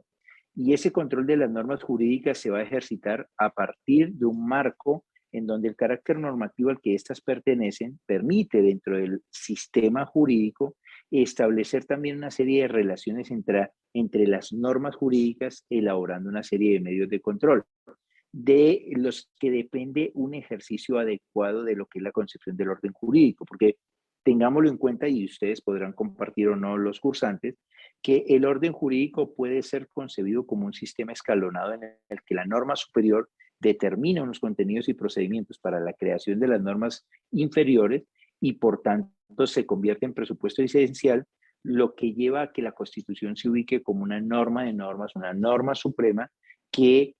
Y ese control de las normas jurídicas se va a ejercitar a partir de un marco en donde el carácter normativo al que éstas pertenecen permite dentro del sistema jurídico establecer también una serie de relaciones entre las normas jurídicas, elaborando una serie de medios de control de los que depende un ejercicio adecuado de lo que es la concepción del orden jurídico, porque tengámoslo en cuenta y ustedes podrán compartir o no los cursantes, que el orden jurídico puede ser concebido como un sistema escalonado en el que la norma superior determina unos contenidos y procedimientos para la creación de las normas inferiores y por tanto se convierte en presupuesto esencial, lo que lleva a que la Constitución se ubique como una norma de normas, una norma suprema que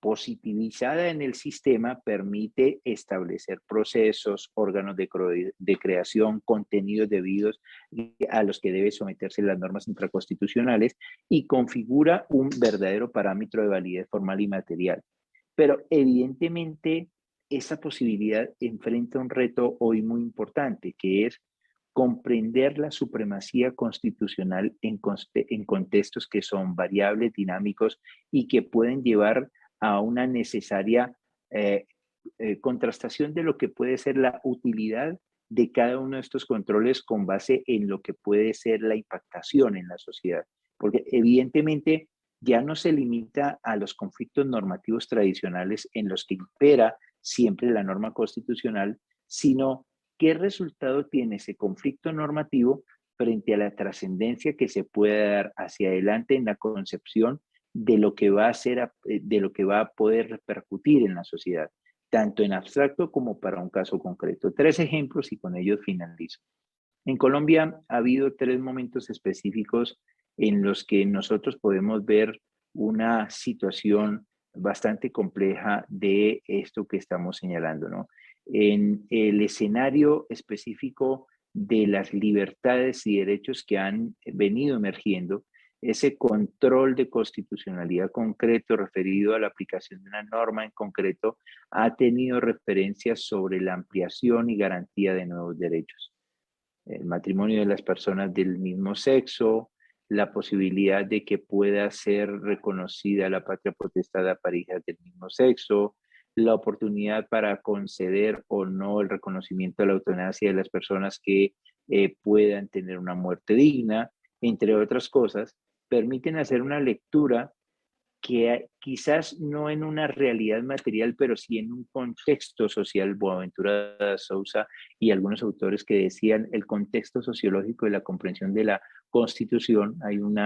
positivizada en el sistema permite establecer procesos, órganos de creación, contenidos debidos a los que debe someterse las normas intraconstitucionales y configura un verdadero parámetro de validez formal y material. Pero evidentemente esa posibilidad enfrenta un reto hoy muy importante, que es comprender la supremacía constitucional en contextos que son variables, dinámicos y que pueden llevar a una necesaria contrastación de lo que puede ser la utilidad de cada uno de estos controles con base en lo que puede ser la impactación en la sociedad. Porque evidentemente ya no se limita a los conflictos normativos tradicionales en los que impera siempre la norma constitucional, sino qué resultado tiene ese conflicto normativo frente a la trascendencia que se puede dar hacia adelante en la concepción de lo que va a ser, de lo que va a poder repercutir en la sociedad, tanto en abstracto como para un caso concreto. 3 ejemplos y con ellos finalizo. En Colombia ha habido 3 momentos específicos en los que nosotros podemos ver una situación bastante compleja de esto que estamos señalando, ¿no? En el escenario específico de las libertades y derechos que han venido emergiendo, ese control de constitucionalidad concreto referido a la aplicación de una norma en concreto ha tenido referencias sobre la ampliación y garantía de nuevos derechos. El matrimonio de las personas del mismo sexo, la posibilidad de que pueda ser reconocida la patria potestad a parejas del mismo sexo, la oportunidad para conceder o no el reconocimiento de la eutanasia de las personas que puedan tener una muerte digna, entre otras cosas, permiten hacer una lectura que quizás no en una realidad material, pero sí en un contexto social. Boaventura da Sousa y algunos autores que decían el contexto sociológico de la comprensión de la Constitución. Hay un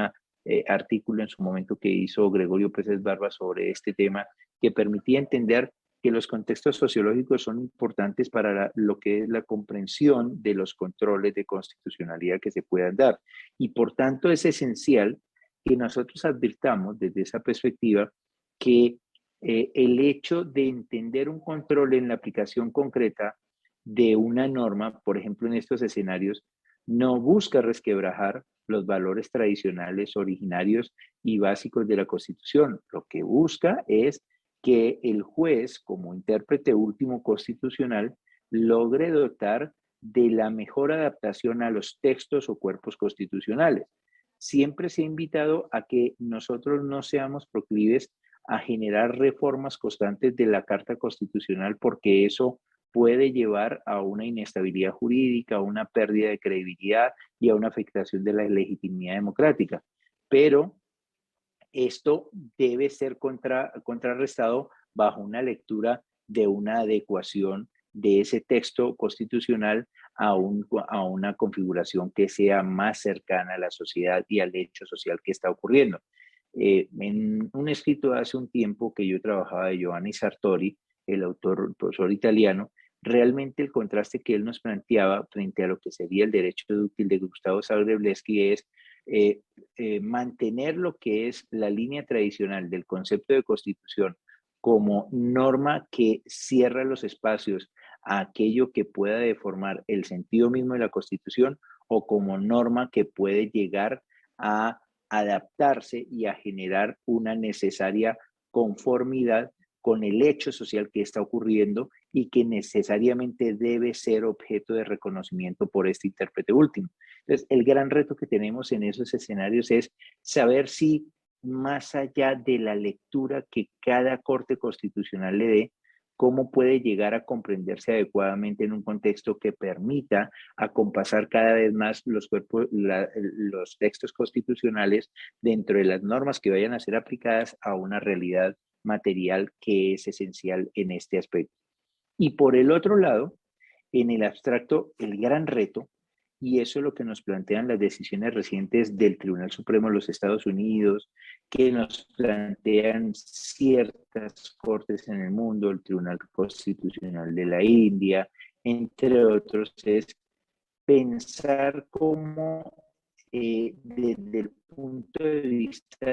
artículo en su momento que hizo Gregorio Pérez Barba sobre este tema que permitía entender que los contextos sociológicos son importantes para lo que es la comprensión de los controles de constitucionalidad que se puedan dar. Y por tanto es esencial que nosotros advirtamos desde esa perspectiva que el hecho de entender un control en la aplicación concreta de una norma, por ejemplo en estos escenarios, no busca resquebrajar los valores tradicionales, originarios y básicos de la Constitución. Lo que busca es que el juez, como intérprete último constitucional, logre dotar de la mejor adaptación a los textos o cuerpos constitucionales. Siempre se ha invitado a que nosotros no seamos proclives a generar reformas constantes de la Carta Constitucional porque eso puede llevar a una inestabilidad jurídica, a una pérdida de credibilidad y a una afectación de la legitimidad democrática. Pero esto debe ser contrarrestado bajo una lectura de una adecuación de ese texto constitucional a una configuración que sea más cercana a la sociedad y al hecho social que está ocurriendo. En un escrito hace un tiempo que yo trabajaba de Giovanni Sartori, el autor, profesor italiano, realmente el contraste que él nos planteaba frente a lo que sería el derecho dúctil de Gustavo Zablevsky es mantener lo que es la línea tradicional del concepto de constitución como norma que cierra los espacios a aquello que pueda deformar el sentido mismo de la Constitución, o como norma que puede llegar a adaptarse y a generar una necesaria conformidad con el hecho social que está ocurriendo y que necesariamente debe ser objeto de reconocimiento por este intérprete último. Entonces, el gran reto que tenemos en esos escenarios es saber si, más allá de la lectura que cada corte constitucional le dé, cómo puede llegar a comprenderse adecuadamente en un contexto que permita acompasar cada vez más los textos constitucionales dentro de las normas que vayan a ser aplicadas a una realidad material que es esencial en este aspecto. Y por el otro lado, en el abstracto, el gran reto, y eso es lo que nos plantean las decisiones recientes del Tribunal Supremo de los Estados Unidos, que nos plantean ciertas cortes en el mundo, el Tribunal Constitucional de la India, entre otros, es pensar cómo desde el punto de vista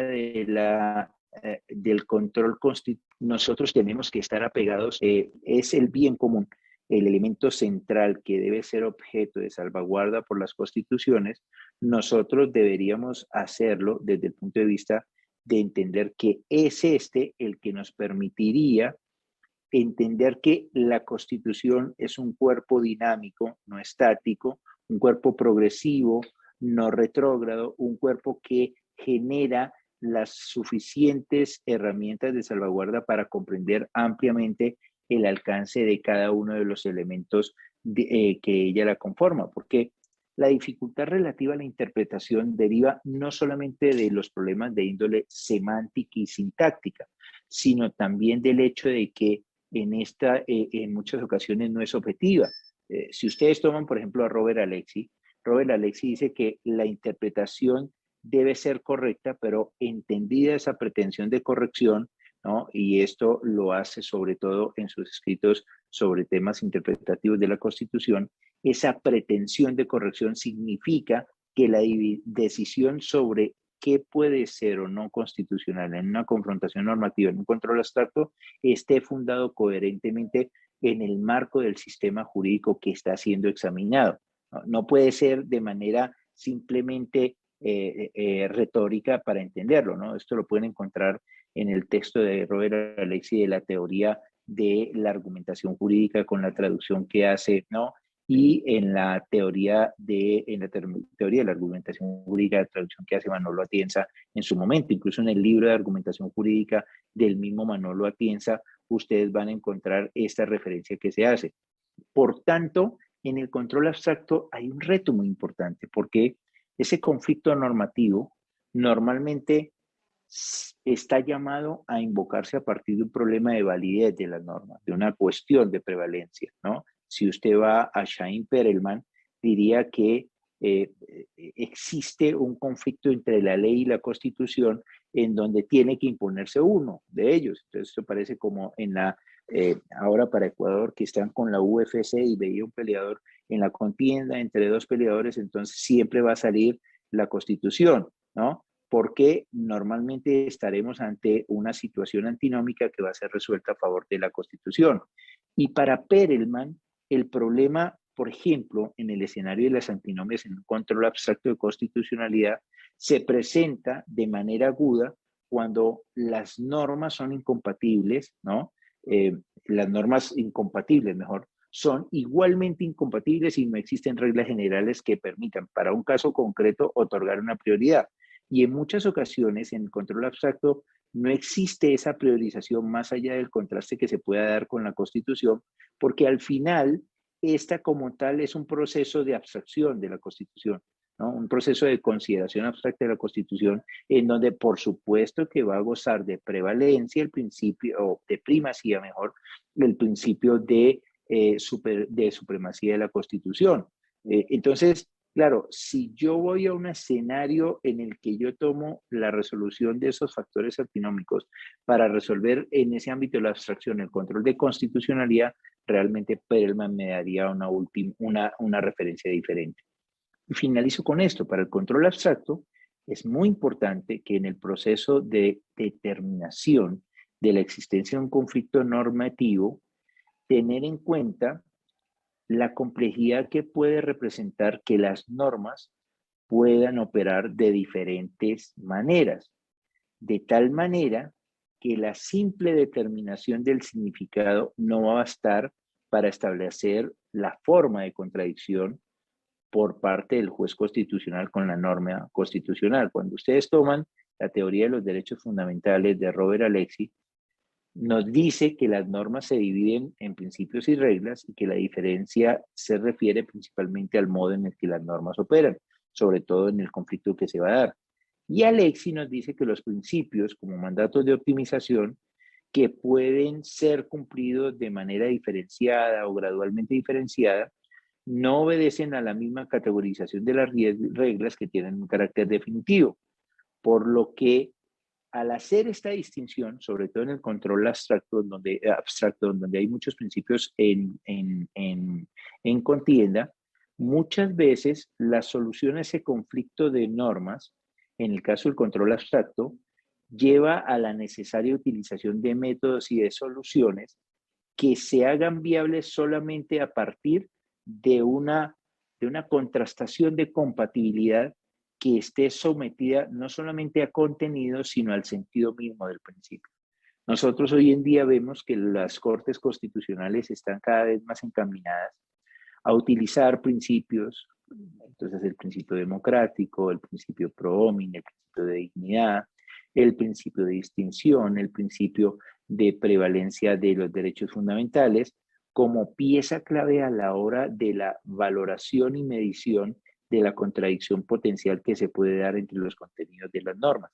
del control constitucional, nosotros tenemos que estar apegados, es el bien común, el elemento central que debe ser objeto de salvaguarda por las constituciones. Nosotros deberíamos hacerlo desde el punto de vista de entender que es el que nos permitiría entender que la Constitución es un cuerpo dinámico, no estático, un cuerpo progresivo, no retrógrado, un cuerpo que genera las suficientes herramientas de salvaguarda para comprender ampliamente el alcance de cada uno de los elementos que ella la conforma, porque la dificultad relativa a la interpretación deriva no solamente de los problemas de índole semántica y sintáctica, sino también del hecho de que en muchas ocasiones no es objetiva. Si ustedes toman, por ejemplo, a Robert Alexy dice que la interpretación debe ser correcta, pero entendida esa pretensión de corrección, ¿no? Y esto lo hace sobre todo en sus escritos sobre temas interpretativos de la Constitución. Esa pretensión de corrección significa que la decisión sobre qué puede ser o no constitucional en una confrontación normativa, en un control abstracto, esté fundado coherentemente en el marco del sistema jurídico que está siendo examinado. No puede ser de manera simplemente retórica para entenderlo, ¿no? Esto lo pueden encontrar en el texto de Robert Alexy de la teoría de la argumentación jurídica con la traducción que hace, ¿no? Y en la teoría de la argumentación jurídica de traducción que hace Manolo Atienza en su momento. Incluso en el libro de argumentación jurídica del mismo Manolo Atienza, ustedes van a encontrar esta referencia que se hace. Por tanto, en el control abstracto hay un reto muy importante, porque ese conflicto normativo normalmente está llamado a invocarse a partir de un problema de validez de las normas, de una cuestión de prevalencia, ¿no? Si usted va a Chaim Perelman, diría que existe un conflicto entre la ley y la Constitución en donde tiene que imponerse uno de ellos. Entonces, esto parece como en ahora para Ecuador, que están con la UFC y veía un peleador en la contienda entre dos peleadores, entonces siempre va a salir la Constitución, ¿no? Porque normalmente estaremos ante una situación antinómica que va a ser resuelta a favor de la Constitución. Y para Perelman, el problema, por ejemplo, en el escenario de las antinomias en un control abstracto de constitucionalidad, se presenta de manera aguda cuando las normas son incompatibles, ¿no? Las normas incompatibles, mejor, son igualmente incompatibles y no existen reglas generales que permitan para un caso concreto otorgar una prioridad. Y en muchas ocasiones en el control abstracto no existe esa priorización más allá del contraste que se pueda dar con la Constitución, porque al final esta como tal es un proceso de abstracción de la Constitución, ¿no? Un proceso de consideración abstracta de la Constitución en donde por supuesto que va a gozar de prevalencia el principio, o de primacía mejor, el principio de supremacía de la Constitución. Entonces, claro, si yo voy a un escenario en el que yo tomo la resolución de esos factores antinómicos para resolver en ese ámbito de la abstracción el control de constitucionalidad, realmente Perelman me daría una referencia diferente. Y finalizo con esto. Para el control abstracto, es muy importante que en el proceso de determinación de la existencia de un conflicto normativo, tener en cuenta la complejidad que puede representar que las normas puedan operar de diferentes maneras, de tal manera que la simple determinación del significado no va a bastar para establecer la forma de contradicción por parte del juez constitucional con la norma constitucional. Cuando ustedes toman la teoría de los derechos fundamentales de Robert Alexy, nos dice que las normas se dividen en principios y reglas y que la diferencia se refiere principalmente al modo en el que las normas operan, sobre todo en el conflicto que se va a dar. Y Alexy nos dice que los principios como mandatos de optimización que pueden ser cumplidos de manera diferenciada o gradualmente diferenciada, no obedecen a la misma categorización de las reglas que tienen un carácter definitivo, por lo que al hacer esta distinción, sobre todo en el control abstracto, donde hay muchos principios en contienda, muchas veces la solución a ese conflicto de normas, en el caso del control abstracto, lleva a la necesaria utilización de métodos y de soluciones que se hagan viables solamente a partir de una contrastación de compatibilidad que esté sometida no solamente a contenido, sino al sentido mismo del principio. Nosotros hoy en día vemos que las cortes constitucionales están cada vez más encaminadas a utilizar principios, entonces el principio democrático, el principio pro homine, el principio de dignidad, el principio de distinción, el principio de prevalencia de los derechos fundamentales, como pieza clave a la hora de la valoración y medición de la contradicción potencial que se puede dar entre los contenidos de las normas.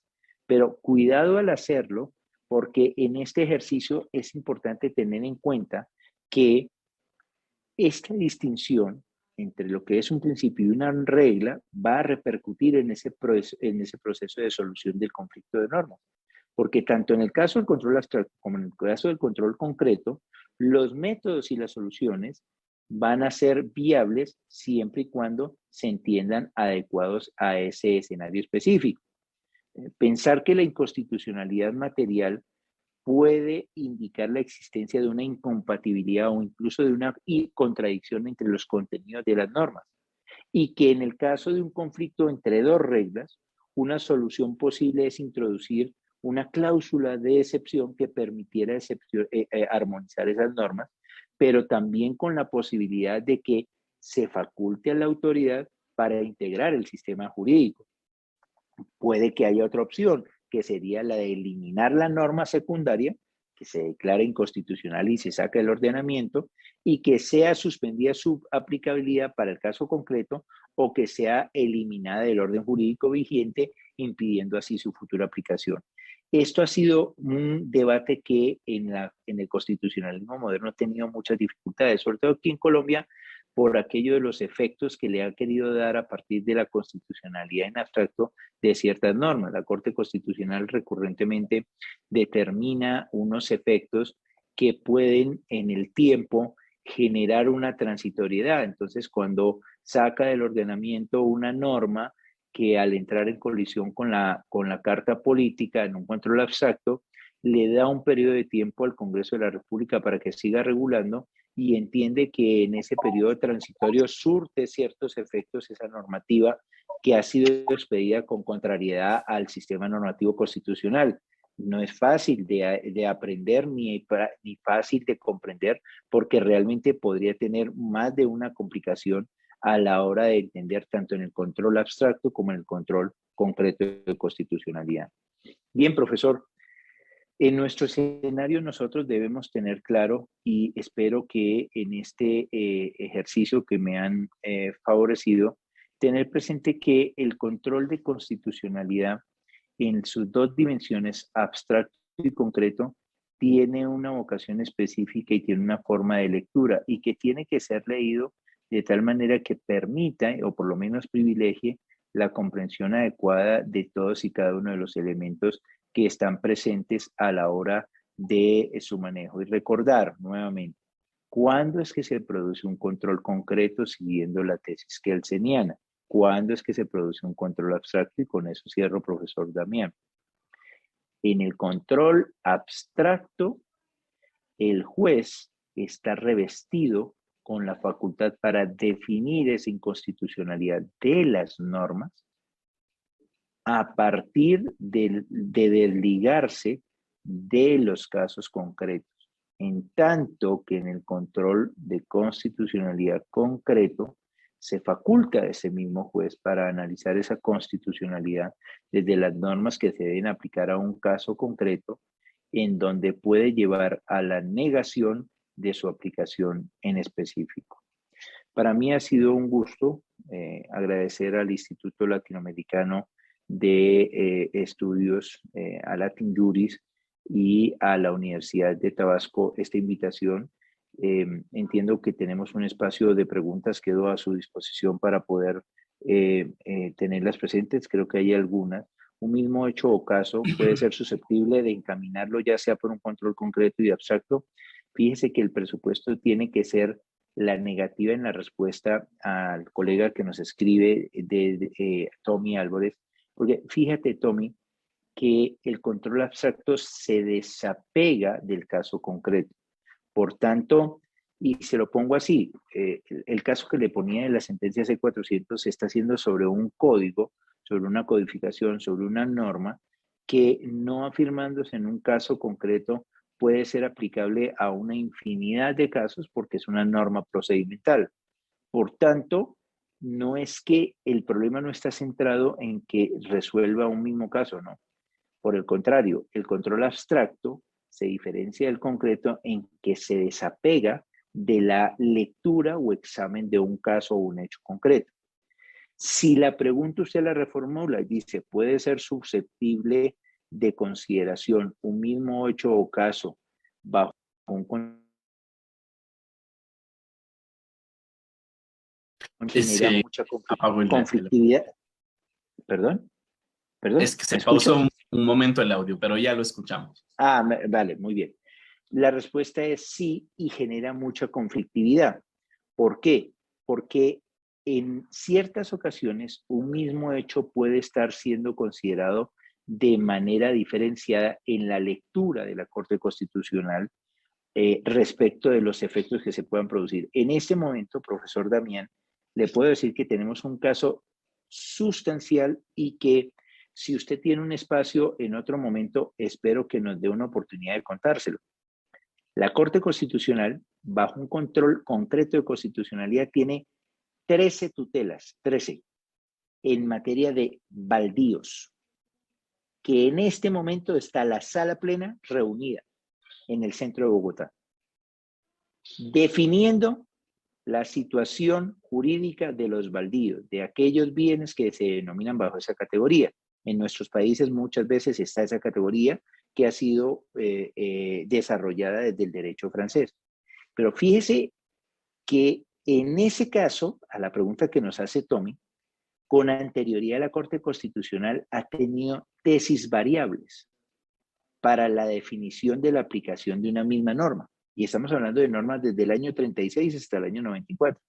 Pero cuidado al hacerlo, porque en este ejercicio es importante tener en cuenta que esta distinción entre lo que es un principio y una regla va a repercutir en ese proceso de solución del conflicto de normas. Porque tanto en el caso del control abstracto como en el caso del control concreto, los métodos y las soluciones van a ser viables siempre y cuando se entiendan adecuados a ese escenario específico. Pensar que la inconstitucionalidad material puede indicar la existencia de una incompatibilidad o incluso de una contradicción entre los contenidos de las normas. Y que en el caso de un conflicto entre dos reglas, una solución posible es introducir una cláusula de excepción que permitiera armonizar esas normas, pero también con la posibilidad de que se faculte a la autoridad para integrar el sistema jurídico. Puede que haya otra opción, que sería la de eliminar la norma secundaria, que se declara inconstitucional y se saca del ordenamiento, y que sea suspendida su aplicabilidad para el caso concreto, o que sea eliminada del orden jurídico vigente, impidiendo así su futura aplicación. Esto ha sido un debate que en el constitucionalismo moderno ha tenido muchas dificultades, sobre todo aquí en Colombia, por aquello de los efectos que le ha querido dar a partir de la constitucionalidad en abstracto de ciertas normas. La Corte Constitucional recurrentemente determina unos efectos que pueden en el tiempo generar una transitoriedad. Entonces, cuando saca del ordenamiento una norma que al entrar en colisión con la carta política en un control abstracto, le da un periodo de tiempo al Congreso de la República para que siga regulando y entiende que en ese periodo transitorio surte ciertos efectos esa normativa que ha sido expedida con contrariedad al sistema normativo constitucional. No es fácil de aprender ni fácil de comprender, porque realmente podría tener más de una complicación a la hora de entender tanto en el control abstracto como en el control concreto de constitucionalidad. Bien, profesor. En nuestro escenario nosotros debemos tener claro, y espero que en este ejercicio que me han favorecido, tener presente que el control de constitucionalidad en sus dos dimensiones, abstracto y concreto, tiene una vocación específica y tiene una forma de lectura, y que tiene que ser leído de tal manera que permita, o por lo menos privilegie, la comprensión adecuada de todos y cada uno de los elementos que están presentes a la hora de su manejo. Y recordar nuevamente, ¿Cuándo es que se produce un control concreto siguiendo la tesis kelseniana? ¿Cuándo es que se produce un control abstracto? Y con eso cierro, profesor Damián. En el control abstracto, el juez está revestido con la facultad para definir esa inconstitucionalidad de las normas a partir de desligarse de los casos concretos. En tanto que en el control de constitucionalidad concreto se faculta a ese mismo juez para analizar esa constitucionalidad desde las normas que se deben aplicar a un caso concreto, en donde puede llevar a la negación de su aplicación en específico. Para mí ha sido un gusto agradecer al Instituto Latinoamericano de Estudios, a Latin Juris, y a la Universidad de Tabasco esta invitación. Entiendo que tenemos un espacio de preguntas, quedo a su disposición para poder tenerlas presentes. Creo que hay algunas. Un mismo hecho o caso puede ser susceptible de encaminarlo ya sea por un control concreto y abstracto. Fíjese que el presupuesto tiene que ser la negativa en la respuesta al colega que nos escribe Tommy Álvarez, porque fíjate, Tommy, que el control abstracto se desapega del caso concreto. Por tanto, y se lo pongo así, el caso que le ponía en la sentencia C400 se está haciendo sobre un código, sobre una codificación, sobre una norma que no afirmándose en un caso concreto puede ser aplicable a una infinidad de casos porque es una norma procedimental. Por tanto, no es que el problema no está centrado en que resuelva un mismo caso, no. Por el contrario, el control abstracto se diferencia del concreto en que se desapega de la lectura o examen de un caso o un hecho concreto. Si la pregunta usted la reformula y dice, puede ser susceptible de consideración un mismo hecho o caso bajo un genera mucha conflictividad. ¿Perdón? Es que se pausó un momento el audio, pero ya lo escuchamos. Vale, muy bien. La respuesta es sí y genera mucha conflictividad. ¿Por qué? Porque en ciertas ocasiones un mismo hecho puede estar siendo considerado de manera diferenciada en la lectura de la Corte Constitucional respecto de los efectos que se puedan producir. En este momento, profesor Damián, le puedo decir que tenemos un caso sustancial y que si usted tiene un espacio en otro momento, espero que nos dé una oportunidad de contárselo. La Corte Constitucional, bajo un control concreto de constitucionalidad, tiene 13 tutelas, 13, en materia de baldíos, que en este momento está la sala plena reunida en el centro de Bogotá, definiendo la situación jurídica de los baldíos, de aquellos bienes que se denominan bajo esa categoría. En nuestros países muchas veces está esa categoría que ha sido desarrollada desde el derecho francés. Pero fíjese que en ese caso, a la pregunta que nos hace Tommy, con anterioridad la Corte Constitucional ha tenido tesis variables para la definición de la aplicación de una misma norma. Y estamos hablando de normas desde el año 36 hasta el año 94.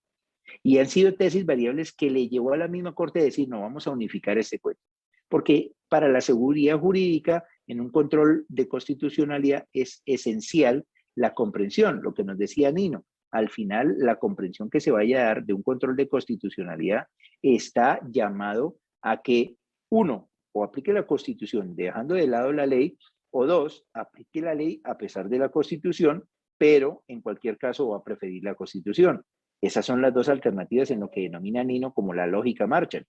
Y han sido tesis variables que le llevó a la misma Corte a decir, no, vamos a unificar este cuento. Porque para la seguridad jurídica, en un control de constitucionalidad, es esencial la comprensión, lo que nos decía Nino. Al final, la comprensión que se vaya a dar de un control de constitucionalidad está llamado a que, uno, o aplique la Constitución dejando de lado la ley, o dos, aplique la ley a pesar de la Constitución, pero en cualquier caso va a preferir la Constitución. Esas son las dos alternativas en lo que denomina Nino como la lógica Marshall.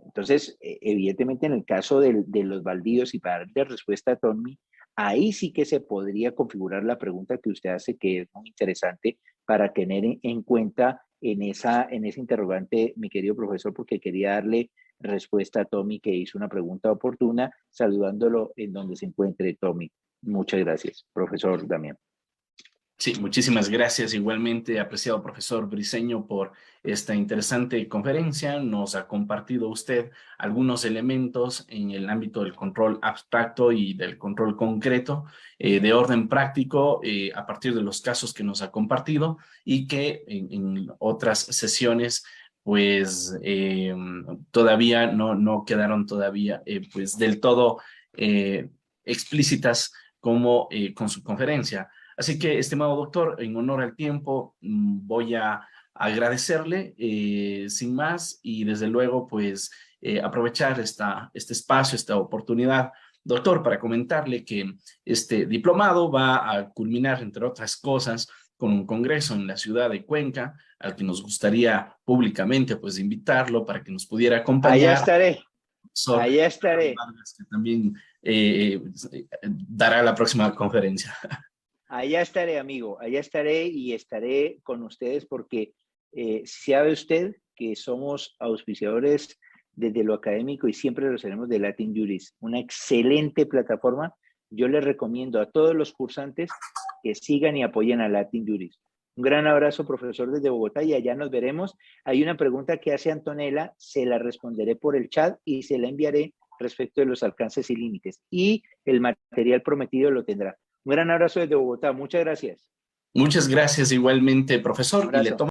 Entonces, evidentemente en el caso de los baldíos, y para darle respuesta a Tommy, ahí sí que se podría configurar la pregunta que usted hace, que es muy interesante para tener en cuenta en ese interrogante, mi querido profesor, porque quería darle respuesta a Tommy, que hizo una pregunta oportuna, saludándolo en donde se encuentre Tommy. Muchas gracias, profesor Damián. Sí, muchísimas gracias igualmente, apreciado profesor Briceño, por esta interesante conferencia. Nos ha compartido usted algunos elementos en el ámbito del control abstracto y del control concreto de orden práctico a partir de los casos que nos ha compartido y que en otras sesiones pues todavía no quedaron todavía pues del todo explícitas como con su conferencia. Así que, estimado doctor, en honor al tiempo, voy a agradecerle sin más y desde luego, pues, aprovechar este espacio, esta oportunidad, doctor, para comentarle que este diplomado va a culminar, entre otras cosas, con un congreso en la ciudad de Cuenca, al que nos gustaría públicamente, pues, invitarlo para que nos pudiera Allá acompañar. estaré, Profesor allá estaré. Vargas, que también dará la próxima conferencia. Allá estaré, amigo, allá estaré y estaré con ustedes porque sabe usted que somos auspiciadores desde lo académico y siempre lo seremos de Latin Juris, una excelente plataforma. Yo les recomiendo a todos los cursantes que sigan y apoyen a Latin Juris. Un gran abrazo, profesor, desde Bogotá, y allá nos veremos. Hay una pregunta que hace Antonella, se la responderé por el chat y se la enviaré respecto de los alcances y límites. Y el material prometido lo tendrá. Un gran abrazo desde Bogotá. Muchas gracias. Muchas gracias igualmente, profesor. Un abrazo.